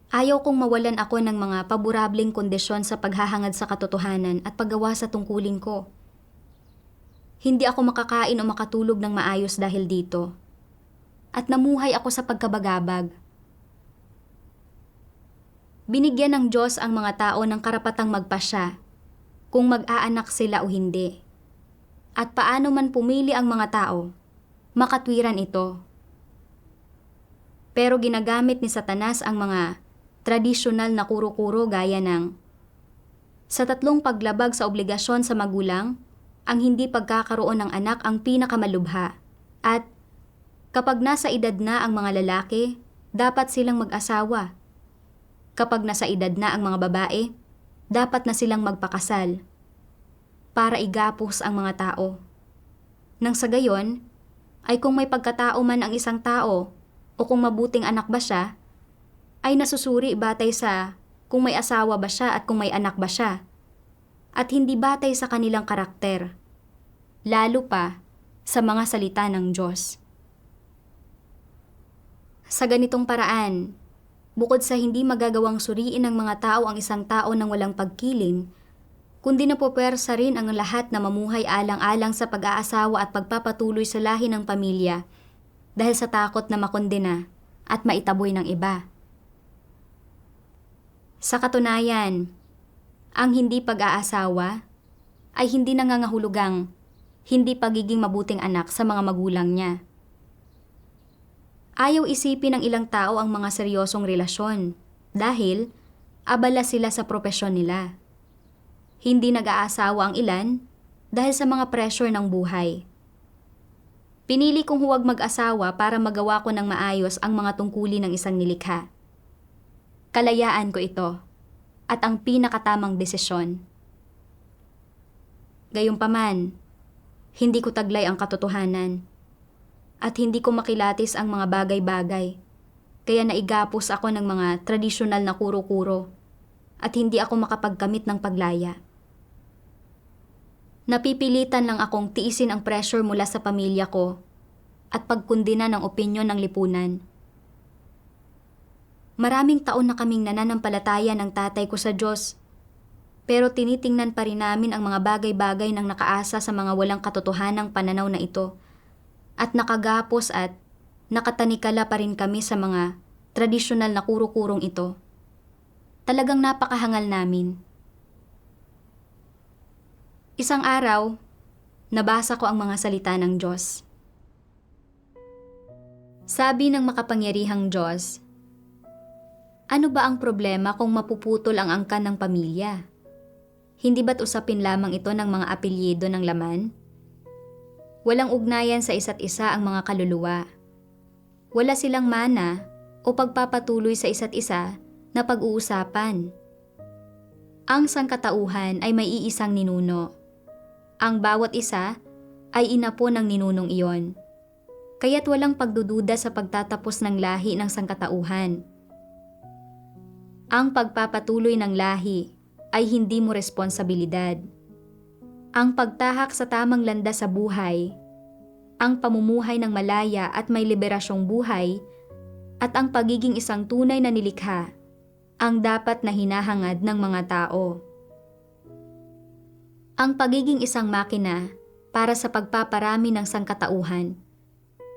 ayaw kong mawalan ako ng mga paborableng kondisyon sa paghahangad sa katotohanan at paggawa sa tungkulin ko. Hindi ako makakain o makatulog ng maayos dahil dito. At namuhay ako sa pagkabagabag. Binigyan ng Diyos ang mga tao ng karapatang magpasya kung mag-aanak sila o hindi. At paano man pumili ang mga tao, makatwiran ito. Pero ginagamit ni Satanas ang mga tradisyonal na kuro-kuro gaya ng sa 3 paglabag sa obligasyon sa magulang, ang hindi pagkakaroon ng anak ang pinakamalubha. At kapag nasa edad na ang mga lalaki, dapat silang mag-asawa. Kapag nasa edad na ang mga babae, dapat na silang magpakasal para igapos ang mga tao. Nang sa gayon, ay kung may pagkatao man ang isang tao o kung mabuting anak ba siya, ay nasusuri batay sa kung may asawa ba siya at kung may anak ba siya, at hindi batay sa kanilang karakter, lalo pa sa mga salita ng Diyos. Sa ganitong paraan, bukod sa hindi magagawang suriin ng mga tao ang isang tao ng walang pagkiling, kundi napupersa rin ang lahat na mamuhay alang-alang sa pag-aasawa at pagpapatuloy sa lahi ng pamilya dahil sa takot na makondena at maitaboy ng iba. Sa katunayan, ang hindi pag-aasawa ay hindi nangangahulugang hindi pagiging mabuting anak sa mga magulang niya. Ayaw isipin ng ilang tao ang mga seryosong relasyon dahil abala sila sa propesyon nila. Hindi nag-aasawa ang ilan dahil sa mga pressure ng buhay. Pinili kong huwag mag-asawa para magawa ko ng maayos ang mga tungkulin ng isang nilikha. Kalayaan ko ito at ang pinakatamang desisyon. Gayunpaman, hindi ko taglay ang katotohanan at hindi ko makilatis ang mga bagay-bagay, kaya naigapos ako ng mga tradisyonal na kuro-kuro at hindi ako makapagkamit ng paglaya. Napipilitan lang akong tiisin ang pressure mula sa pamilya ko at pagkundina ng opinyon ng lipunan. Maraming taon na kaming nananampalataya ng tatay ko sa Diyos, pero tinitingnan pa rin namin ang mga bagay-bagay ng nakaasa sa mga walang katotohanang pananaw na ito at nakagapos at nakatanikala pa rin kami sa mga tradisyonal na kuro-kurong ito. Talagang napakahangal namin. Isang araw, nabasa ko ang mga salita ng Diyos. Sabi ng makapangyarihang Diyos, Ano ba ang problema kung mapuputol ang angkan ng pamilya? Hindi ba't usapin lamang ito ng mga apelyido ng laman? Walang ugnayan sa isa't isa ang mga kaluluwa. Wala silang mana o pagpapatuloy sa isa't isa na pag-uusapan. Ang sangkatauhan ay may iisang ninuno. Ang bawat isa ay inapo ng ninunong iyon. Kaya't walang pagdududa sa pagtatapos ng lahi ng sangkatauhan. Ang pagpapatuloy ng lahi ay hindi mo responsibilidad. Ang pagtahak sa tamang landas sa buhay, ang pamumuhay ng malaya at may liberasyong buhay, at ang pagiging isang tunay na nilikha, ang dapat na hinahangad ng mga tao. Ang pagiging isang makina para sa pagpaparami ng sangkatauhan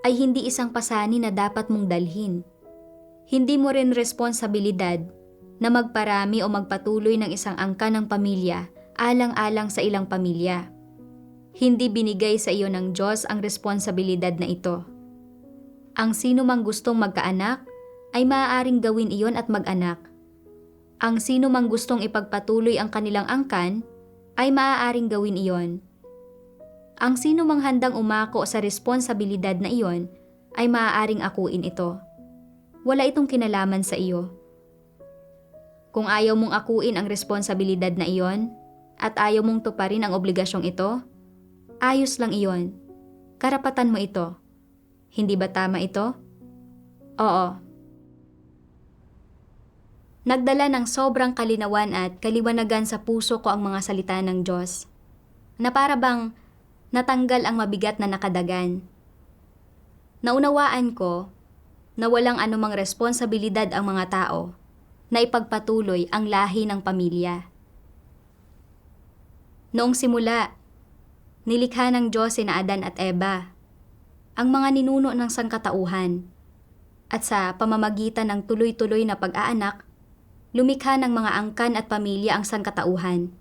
ay hindi isang pasanin na dapat mong dalhin. Hindi mo rin responsibilidad na magparami o magpatuloy ng isang angkan ng pamilya alang-alang sa ilang pamilya. Hindi binigay sa iyo ng Diyos ang responsibilidad na ito. Ang sino mang gustong magkaanak ay maaaring gawin iyon at mag-anak. Ang sino mang gustong ipagpatuloy ang kanilang angkan ay maaaring gawin iyon. Ang sino mang handang umako sa responsibilidad na iyon ay maaaring akuin ito. Wala itong kinalaman sa iyo. Kung ayaw mong akuin ang responsibilidad na iyon at ayaw mong tuparin ang obligasyong ito, ayos lang iyon. Karapatan mo ito. Hindi ba tama ito? Oo. Nagdala ng sobrang kalinawan at kaliwanagan sa puso ko ang mga salita ng Diyos, na para bang natanggal ang mabigat na nakadagan. Naunawaan ko na walang anumang responsibilidad ang mga tao na ipagpatuloy ang lahi ng pamilya. Noong simula, nilikha ng Diyos sina Adan at Eva, ang mga ninuno ng sangkatauhan, at sa pamamagitan ng tuloy-tuloy na pag-aanak, lumikha ng mga angkan at pamilya ang sangkatauhan.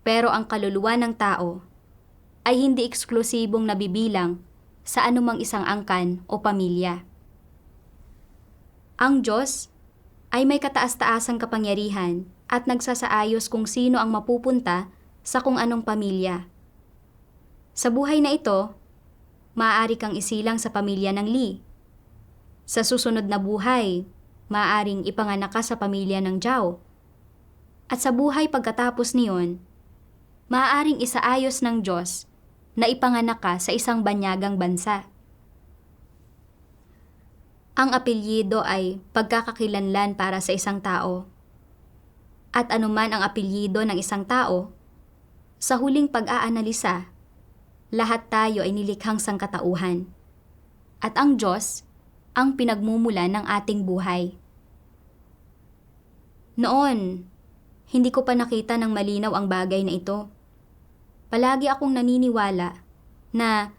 Pero ang kaluluwa ng tao ay hindi eksklusibong nabibilang sa anumang isang angkan o pamilya. Ang Diyos ay may kataas-taasang kapangyarihan at nagsasaayos kung sino ang mapupunta sa kung anong pamilya. Sa buhay na ito, maaari kang isilang sa pamilya ng Lee. Sa susunod na buhay, maaaring ipanganak ka sa pamilya ng Zhao. At sa buhay pagkatapos niyon, maaaring isaayos ng Diyos na ipanganak ka sa isang banyagang bansa. Ang apelyido ay pagkakakilanlan para sa isang tao. At anuman ang apelyido ng isang tao, sa huling pag-aanalisa, lahat tayo ay nilikhang sangkatauhan. At ang Diyos ang pinagmumulan ng ating buhay. Noon, hindi ko pa nakita ng malinaw ang bagay na ito. Palagi akong naniniwala na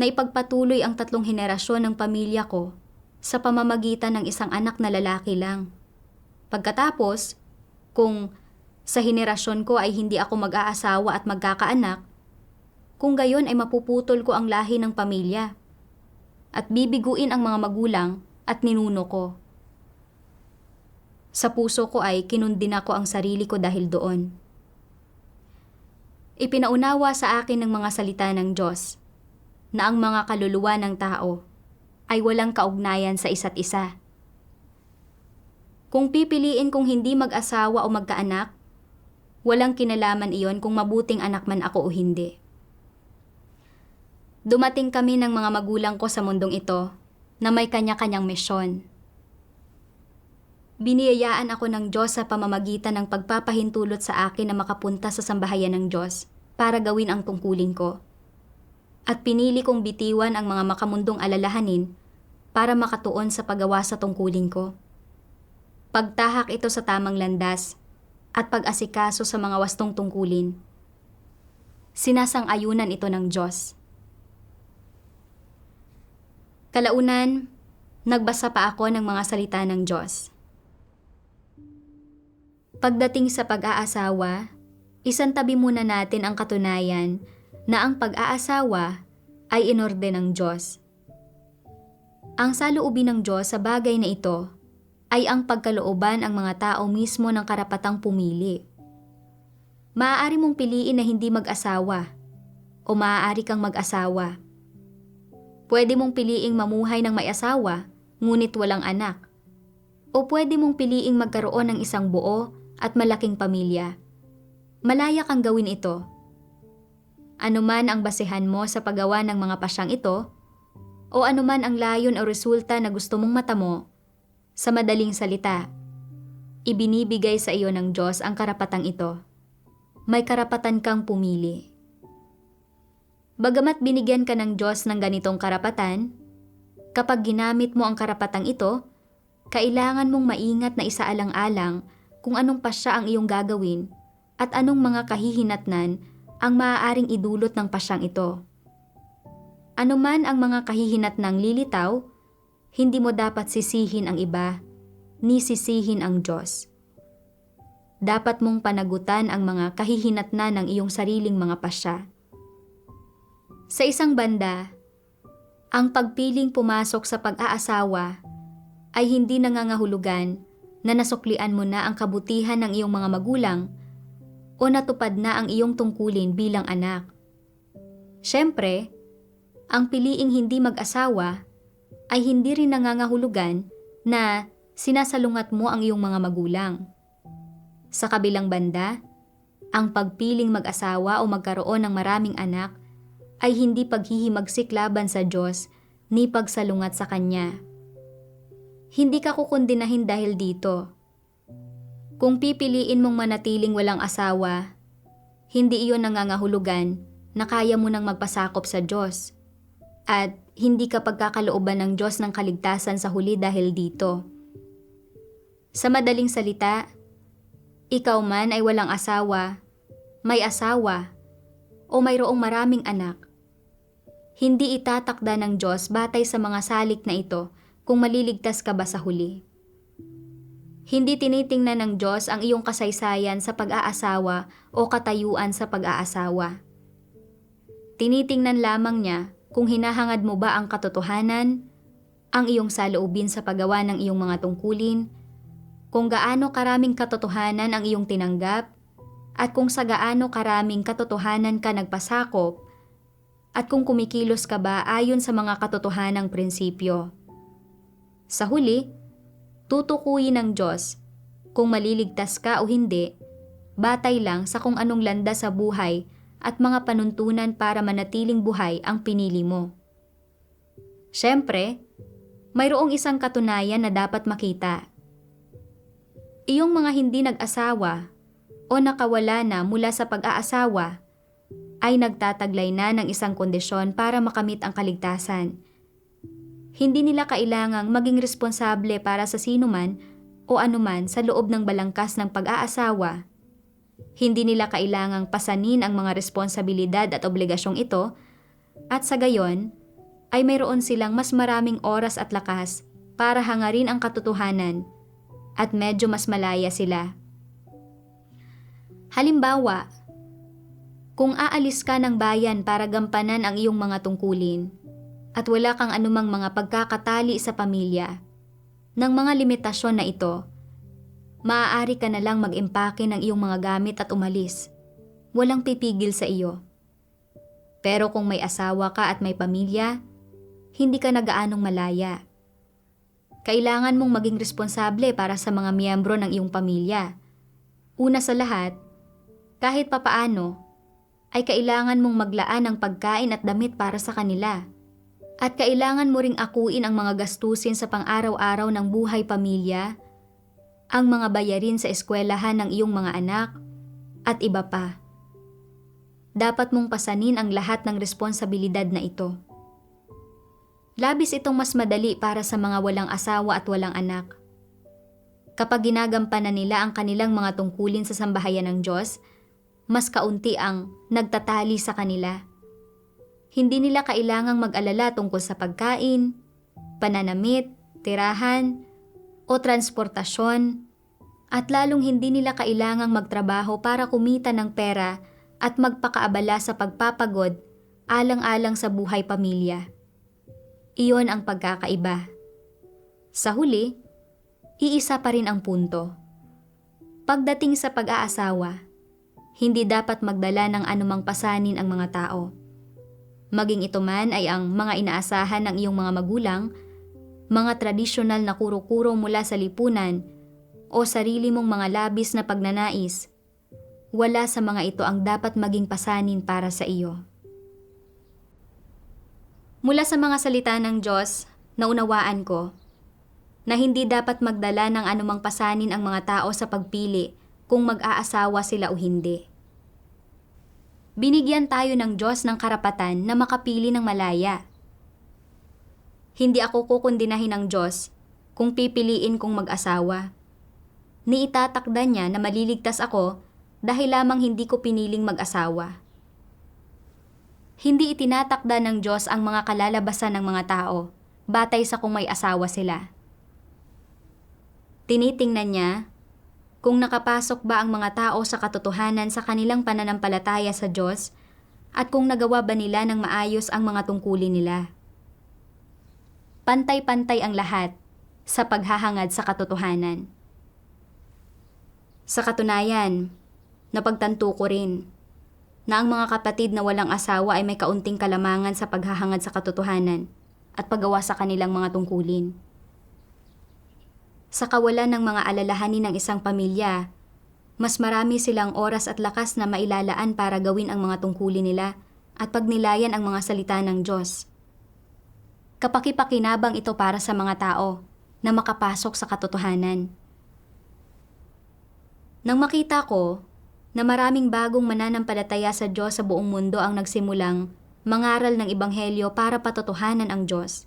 naipagpatuloy ang 3 henerasyon ng pamilya ko sa pamamagitan ng isang anak na lalaki lang. Pagkatapos, kung sa henerasyon ko ay hindi ako mag-aasawa at magkakaanak, kung gayon ay mapuputol ko ang lahi ng pamilya at bibiguin ang mga magulang at ninuno ko. Sa puso ko ay kinundina ko ang sarili ko dahil doon. Ipinaunawa sa akin ng mga salita ng Diyos na ang mga kaluluwa ng tao ay walang kaugnayan sa isa't isa. Kung pipiliin kong hindi mag-asawa o magkaanak, walang kinalaman iyon kung mabuting anak man ako o hindi. Dumating kami ng mga magulang ko sa mundong ito na may kanya-kanyang misyon. Biniyayaan ako ng Diyos sa pamamagitan ng pagpapahintulot sa akin na makapunta sa sambahayan ng Diyos para gawin ang tungkulin ko. At pinili kong bitiwan ang mga makamundong alalahanin para makatuon sa paggawa sa tungkulin ko. Pagtahak ito sa tamang landas at pag-asikaso sa mga wastong tungkulin. Sinasang-ayunan ito ng Diyos. Kalaunan, nagbasa pa ako ng mga salita ng Diyos. Pagdating sa pag-aasawa, isantabi muna natin ang katunayan na ang pag-aasawa ay inorde ng Diyos. Ang saloobin ng Diyos sa bagay na ito ay ang pagkalooban ang mga tao mismo ng karapatang pumili. Maaari mong piliin na hindi mag-asawa o maaari kang mag-asawa. Pwede mong piliing mamuhay ng may asawa ngunit walang anak. O pwede mong piliing magkaroon ng isang buo at malaking pamilya. Malaya kang gawin ito. Anuman ang basehan mo sa paggawa ng mga pasyang ito, o anuman ang layon o resulta na gusto mong matamo, sa madaling salita, ibinibigay sa iyo ng Diyos ang karapatang ito. May karapatan kang pumili. Bagamat binigyan ka ng Diyos ng ganitong karapatan, kapag ginamit mo ang karapatang ito, kailangan mong maingat na isaalang-alang kung anong pasya ang iyong gagawin at anong mga kahihinatnan ang maaaring idulot ng pasyang ito. Anuman ang mga kahihinatnang lilitaw, hindi mo dapat sisihin ang iba, ni sisihin ang Diyos. Dapat mong panagutan ang mga kahihinatnan ng iyong sariling mga pasya. Sa isang banda, ang pagpiling pumasok sa pag-aasawa ay hindi nangangahulugan na nasuklian mo na ang kabutihan ng iyong mga magulang o natupad na ang iyong tungkulin bilang anak. Siyempre, ang piliing hindi mag-asawa ay hindi rin nangangahulugan na sinasalungat mo ang iyong mga magulang. Sa kabilang banda, ang pagpiling mag-asawa o magkaroon ng maraming anak ay hindi paghihimagsik laban sa Diyos ni pagsalungat sa Kanya. Hindi ka kukundinahin dahil dito. Kung pipiliin mong manatiling walang asawa, hindi iyon nangangahulugan na kaya mo nang magpasakop sa Diyos at hindi ka pagkakalooban ng Diyos ng kaligtasan sa huli dahil dito. Sa madaling salita, ikaw man ay walang asawa, may asawa, o mayroong maraming anak. Hindi itatakda ng Diyos batay sa mga salik na ito kung maliligtas ka ba sa huli. Hindi tinitingnan ng Diyos ang iyong kasaysayan sa pag-aasawa o katayuan sa pag-aasawa. Tinitingnan lamang niya kung hinahangad mo ba ang katotohanan, ang iyong saloobin sa paggawa ng iyong mga tungkulin, kung gaano karaming katotohanan ang iyong tinanggap, at kung sa gaano karaming katotohanan ka nagpasakop, at kung kumikilos ka ba ayon sa mga katotohanang prinsipyo. Sa huli, tutukuyin ng Diyos kung maliligtas ka o hindi, batay lang sa kung anong landas sa buhay at mga panuntunan para manatiling buhay ang pinili mo. Siyempre, mayroong isang katunayan na dapat makita. Iyong mga hindi nag-asawa o nakawala na mula sa pag-aasawa ay nagtataglay na ng isang kondisyon para makamit ang kaligtasan. Hindi nila kailangang maging responsable para sa sinuman o anuman sa loob ng balangkas ng pag-aasawa. Hindi nila kailangang pasanin ang mga responsibilidad at obligasyong ito at sa gayon ay mayroon silang mas maraming oras at lakas para hangarin ang katotohanan at medyo mas malaya sila. Halimbawa, kung aalis ka ng bayan para gampanan ang iyong mga tungkulin at wala kang anumang mga pagkakatali sa pamilya, ng mga limitasyon na ito, maaari ka na lang mag-impake ng iyong mga gamit at umalis. Walang pipigil sa iyo. Pero kung may asawa ka at may pamilya, hindi ka na gaanong malaya. Kailangan mong maging responsable para sa mga miyembro ng iyong pamilya. Una sa lahat, kahit papaano, ay kailangan mong maglaan ng pagkain at damit para sa kanila. At kailangan mo ring akuin ang mga gastusin sa pang-araw-araw ng buhay pamilya, ang mga bayarin sa eskwelahan ng iyong mga anak, at iba pa. Dapat mong pasanin ang lahat ng responsibilidad na ito. Labis itong mas madali para sa mga walang asawa at walang anak. Kapag ginagampanan nila ang kanilang mga tungkulin sa sambahayan ng Diyos, mas kaunti ang nagtatali sa kanila. Hindi nila kailangang mag-alala tungkol sa pagkain, pananamit, tirahan, o transportasyon, at lalong hindi nila kailangang magtrabaho para kumita ng pera at magpakaabala sa pagpapagod alang-alang sa buhay pamilya. Iyon ang pagkakaiba. Sa huli, iisa pa rin ang punto. Pagdating sa pag-aasawa, hindi dapat magdala ng anumang pasanin ang mga tao. Maging ito man ay ang mga inaasahan ng iyong mga magulang, mga tradisyonal na kuro-kuro mula sa lipunan, o sarili mong mga labis na pagnanais, wala sa mga ito ang dapat maging pasanin para sa iyo. Mula sa mga salita ng Diyos, naunawaan ko na hindi dapat magdala ng anumang pasanin ang mga tao sa pagpili kung mag-aasawa sila o hindi. Binigyan tayo ng Diyos ng karapatan na makapili ng malaya. Hindi ako kukundinahin ng Diyos kung pipiliin kong mag-asawa. Niitatakda niya na maliligtas ako dahil lamang hindi ko piniling mag-asawa. Hindi itinatakda ng Diyos ang mga kalalabasan ng mga tao batay sa kung may asawa sila. Tinitingnan niya kung nakapasok ba ang mga tao sa katotohanan sa kanilang pananampalataya sa Diyos at kung nagawa ba nila ng maayos ang mga tungkulin nila. Pantay-pantay ang lahat sa paghahangad sa katotohanan. Sa katunayan, napagtanto ko rin na ang mga kapatid na walang asawa ay may kaunting kalamangan sa paghahangad sa katotohanan at paggawa sa kanilang mga tungkulin. Sa kawalan ng mga alalahanin ng isang pamilya, mas marami silang oras at lakas na mailalaan para gawin ang mga tungkulin nila at pagnilayan ang mga salita ng Diyos. Kapaki-pakinabang ito para sa mga tao na makapasok sa katotohanan. Nang makita ko na maraming bagong mananampalataya sa Diyos sa buong mundo ang nagsimulang mangaral ng Ebanghelyo para patotohanan ang Diyos,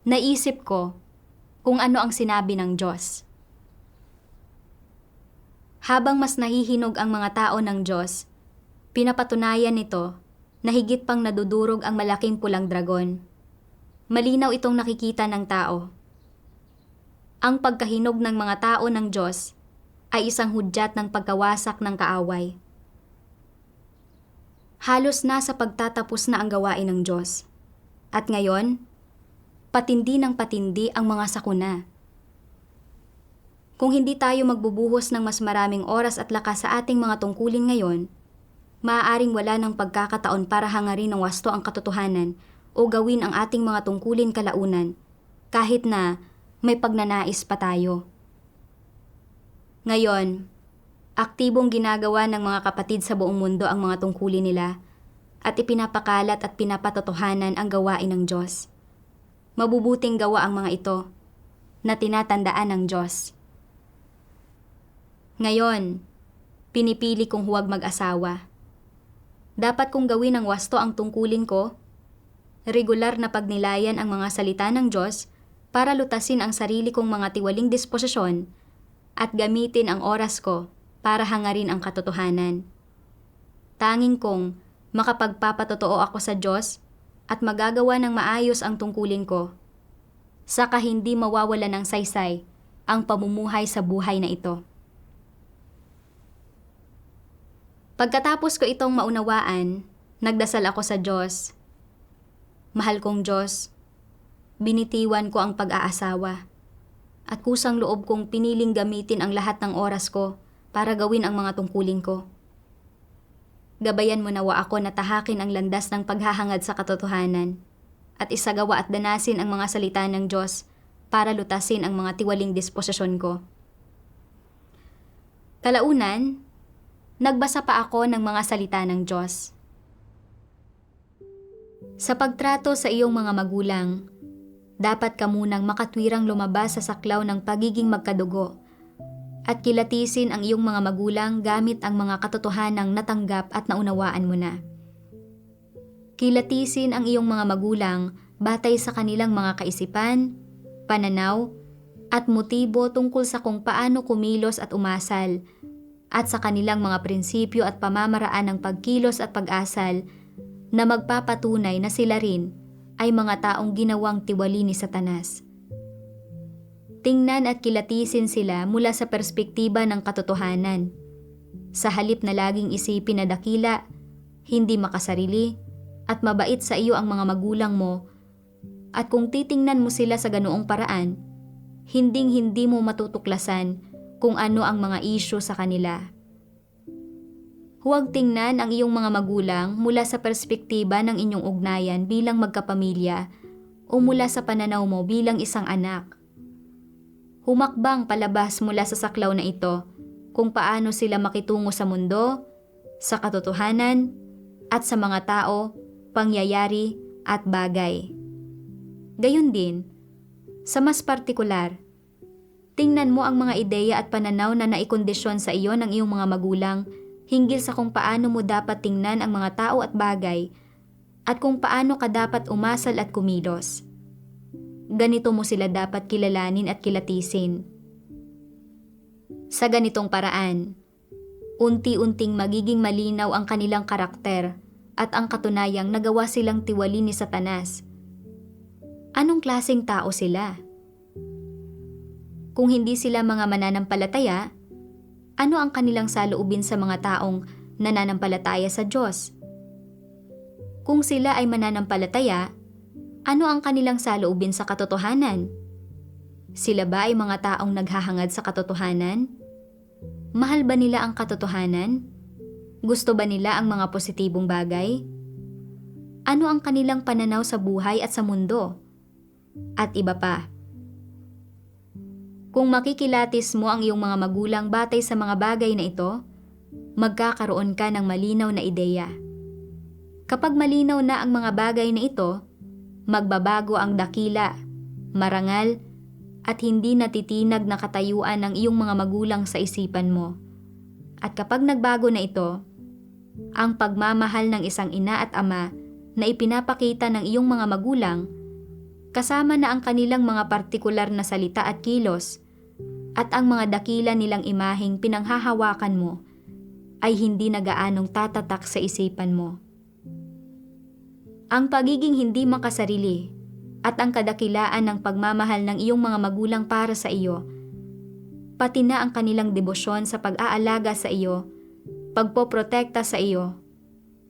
naisip ko kung ano ang sinabi ng Diyos. Habang mas nahihinog ang mga tao ng Diyos, pinapatunayan nito na higit pang nadudurog ang malaking pulang dragon. Malinaw itong nakikita ng tao. Ang pagkahinog ng mga tao ng Diyos ay isang hudyat ng pagkawasak ng kaaway. Halos nasa pagtatapos na ang gawain ng Diyos. At ngayon, patindi ng patindi ang mga sakuna. Kung hindi tayo magbubuhos ng mas maraming oras at lakas sa ating mga tungkulin ngayon, maaaring wala ng pagkakataon para hangarin ng wasto ang katotohanan o gawin ang ating mga tungkulin kalaunan, kahit na may pagnanais pa tayo. Ngayon, aktibong ginagawa ng mga kapatid sa buong mundo ang mga tungkulin nila at ipinapakalat at pinapatotohanan ang gawain ng Diyos. Mabubuting gawa ang mga ito na tinatandaan ng Diyos. Ngayon, pinipili kong huwag mag-asawa. Dapat kong gawin ng wasto ang tungkulin ko, regular na pagnilayan ang mga salita ng Diyos para lutasin ang sarili kong mga tiwaling disposisyon at gamitin ang oras ko para hangarin ang katotohanan. Tanging kong makapagpapatotoo ako sa Diyos at magagawa ng maayos ang tungkulin ko, saka hindi mawawala ng saysay ang pamumuhay sa buhay na ito. Pagkatapos ko itong maunawaan, nagdasal ako sa Diyos. Mahal kong Diyos, binitiwan ko ang pag-aasawa at kusang loob kong piniling gamitin ang lahat ng oras ko para gawin ang mga tungkulin ko. Gabayan mo nawa ako na tahakin ang landas ng paghahangad sa katotohanan at isagawa at danasin ang mga salita ng Diyos para lutasin ang mga tiwaling disposisyon ko. Kalaunan, nagbasa pa ako ng mga salita ng Diyos. Sa pagtrato sa iyong mga magulang, dapat ka munang makatwirang lumabas sa saklaw ng pagiging magkadugo at kilatisin ang iyong mga magulang gamit ang mga katotohanang natanggap at naunawaan mo na. Kilatisin ang iyong mga magulang batay sa kanilang mga kaisipan, pananaw, at motibo tungkol sa kung paano kumilos at umasal, at sa kanilang mga prinsipyo at pamamaraan ng pagkilos at pag-asal na magpapatunay na sila rin ay mga taong ginawang tiwali ni Satanas. Tingnan at kilatisin sila mula sa perspektiba ng katotohanan, sa halip na laging isipin na dakila, hindi makasarili, at mabait sa iyo ang mga magulang mo, at kung titingnan mo sila sa ganoong paraan, hinding-hindi mo matutuklasan kung ano ang mga isyu sa kanila. Huwag tingnan ang iyong mga magulang mula sa perspektiba ng inyong ugnayan bilang magkapamilya o mula sa pananaw mo bilang isang anak. Humakbang palabas mula sa saklaw na ito kung paano sila makitungo sa mundo, sa katotohanan, at sa mga tao, pangyayari at bagay. Gayun din, sa mas partikular, tingnan mo ang mga ideya at pananaw na naikondisyon sa iyo ng iyong mga magulang hinggil sa kung paano mo dapat tingnan ang mga tao at bagay at kung paano ka dapat umasal at kumilos. Ganito mo sila dapat kilalanin at kilatisin. Sa ganitong paraan, unti-unting magiging malinaw ang kanilang karakter at ang katunayang nagawa silang tiwali ni Satanas. Anong klaseng tao sila? Kung hindi sila mga mananampalataya, ano ang kanilang saloobin sa mga taong nananampalataya sa Diyos? Kung sila ay mananampalataya, ano ang kanilang saloobin sa katotohanan? Sila ba ay mga taong naghahangad sa katotohanan? Mahal ba nila ang katotohanan? Gusto ba nila ang mga positibong bagay? Ano ang kanilang pananaw sa buhay at sa mundo? At iba pa. Kung makikilatis mo ang iyong mga magulang batay sa mga bagay na ito, magkakaroon ka ng malinaw na ideya. Kapag malinaw na ang mga bagay na ito, magbabago ang dakila, marangal, at hindi natitinag na katayuan ng iyong mga magulang sa isipan mo. At kapag nagbago na ito, ang pagmamahal ng isang ina at ama na ipinapakita ng iyong mga magulang, kasama na ang kanilang mga partikular na salita at kilos, at ang mga dakila nilang imaheng pinanghahawakan mo, ay hindi na gaanong tatatak sa isipan mo. Ang pagiging hindi makasarili at ang kadakilaan ng pagmamahal ng iyong mga magulang para sa iyo, pati na ang kanilang debosyon sa pag-aalaga sa iyo, pagpoprotekta sa iyo,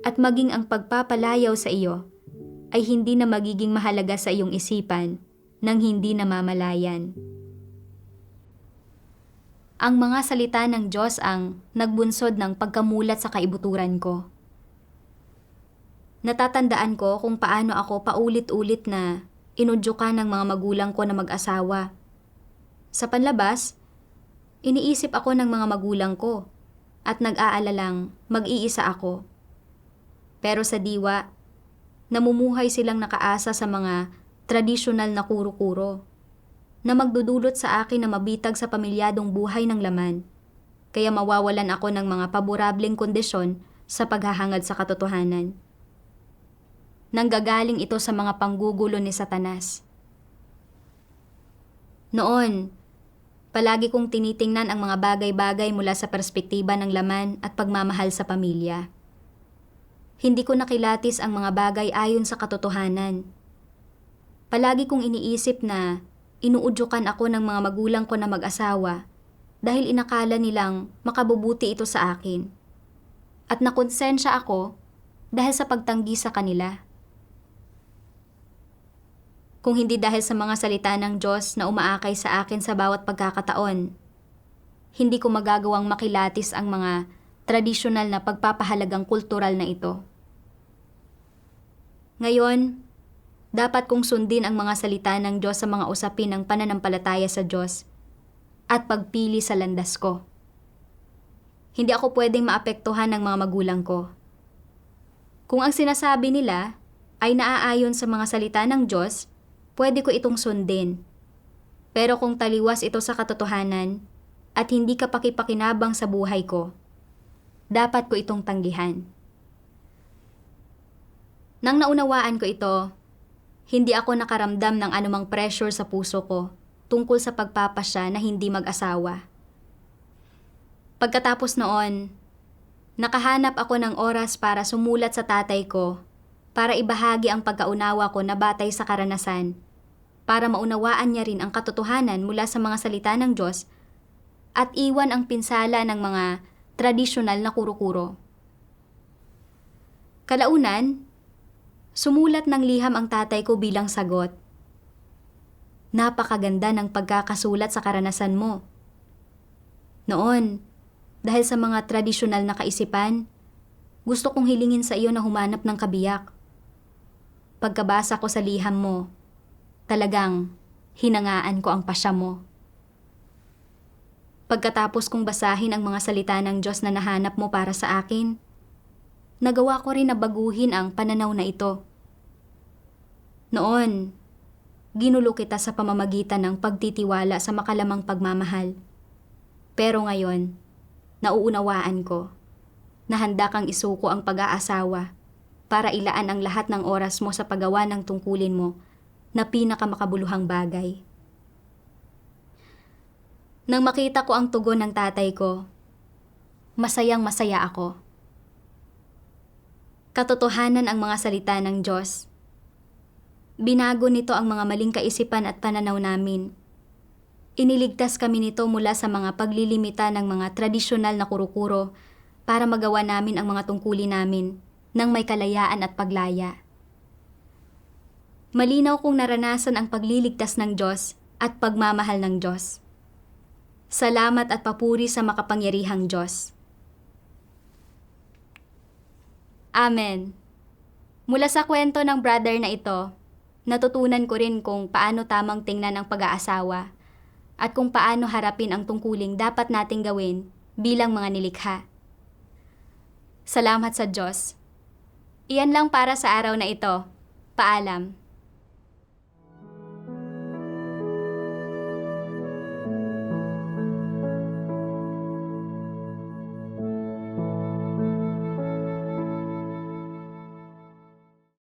at maging ang pagpapalayaw sa iyo, ay hindi na magiging mahalaga sa iyong isipan nang hindi namamalayan. Ang mga salita ng Diyos ang nagbunsod ng pagkamulat sa kaibuturan ko. Natatandaan ko kung paano ako paulit-ulit na inudyukan ng mga magulang ko na mag-asawa. Sa panlabas, iniisip ako ng mga magulang ko at nag-aalalang mag-iisa ako. Pero sa diwa, namumuhay silang nakaasa sa mga tradisyonal na kuro-kuro na magdudulot sa akin na mabitag sa pamilyadong buhay ng laman, kaya mawawalan ako ng mga paborableng kondisyon sa paghahangad sa katotohanan. Nanggagaling ito sa mga panggugulo ni Satanas. Noon, palagi kong tinitingnan ang mga bagay-bagay mula sa perspektiba ng laman at pagmamahal sa pamilya. Hindi ko nakilatis ang mga bagay ayon sa katotohanan. Palagi kong iniisip na inuudyukan ako ng mga magulang ko na mag-asawa dahil inakala nilang makabubuti ito sa akin. At nakonsensya ako dahil sa pagtanggi sa kanila. Kung hindi dahil sa mga salita ng Diyos na umaakay sa akin sa bawat pagkakataon, hindi ko magagawang makilatis ang mga tradisyonal na pagpapahalagang kultural na ito. Ngayon, dapat kong sundin ang mga salita ng Diyos sa mga usapin ng pananampalataya sa Diyos at pagpili sa landas ko. Hindi ako pwedeng maapektuhan ng mga magulang ko. Kung ang sinasabi nila ay naaayon sa mga salita ng Diyos, pwede ko itong sundin. Pero kung taliwas ito sa katotohanan at hindi kapakipakinabang sa buhay ko, dapat ko itong tanggihan. Nang naunawaan ko ito, hindi ako nakaramdam ng anumang pressure sa puso ko tungkol sa pagpapasya na hindi mag-asawa. Pagkatapos noon, nakahanap ako ng oras para sumulat sa tatay ko para ibahagi ang pagkaunawa ko na batay sa karanasan, para maunawaan niya rin ang katotohanan mula sa mga salita ng Diyos at iwan ang pinsala ng mga tradisyonal na kuro-kuro. Kalaunan, sumulat ng liham ang tatay ko bilang sagot. Napakaganda ng pagkakasulat sa karanasan mo. Noon, dahil sa mga tradisyonal na kaisipan, gusto kong hilingin sa iyo na humanap ng kabiyak. Pagkabasa ko sa liham mo, talagang hinangaan ko ang pasya mo. Pagkatapos kong basahin ang mga salita ng Diyos na nahanap mo para sa akin, nagawa ko rin na baguhin ang pananaw na ito. Noon, ginulo kita sa pamamagitan ng pagtitiwala sa makalamang pagmamahal. Pero ngayon, nauunawaan ko na handa kang isuko ang pag-aasawa para ilaan ang lahat ng oras mo sa paggawa ng tungkulin mo na pinakamakabuluhang bagay. Nang makita ko ang tugon ng tatay ko, masayang masaya ako. Katotohanan ang mga salita ng Diyos. Binago nito ang mga maling kaisipan at pananaw namin. Iniligtas kami nito mula sa mga paglilimita ng mga tradisyonal na kuro-kuro para magawa namin ang mga tungkulin namin ng may kalayaan at paglaya. Malinaw kong naranasan ang pagliligtas ng Diyos at pagmamahal ng Diyos. Salamat at papuri sa makapangyarihang Diyos. Amen. Mula sa kwento ng brother na ito, natutunan ko rin kung paano tamang tingnan ang pag-aasawa at kung paano harapin ang tungkuling dapat nating gawin bilang mga nilikha. Salamat sa Diyos. Iyan lang para sa araw na ito. Paalam.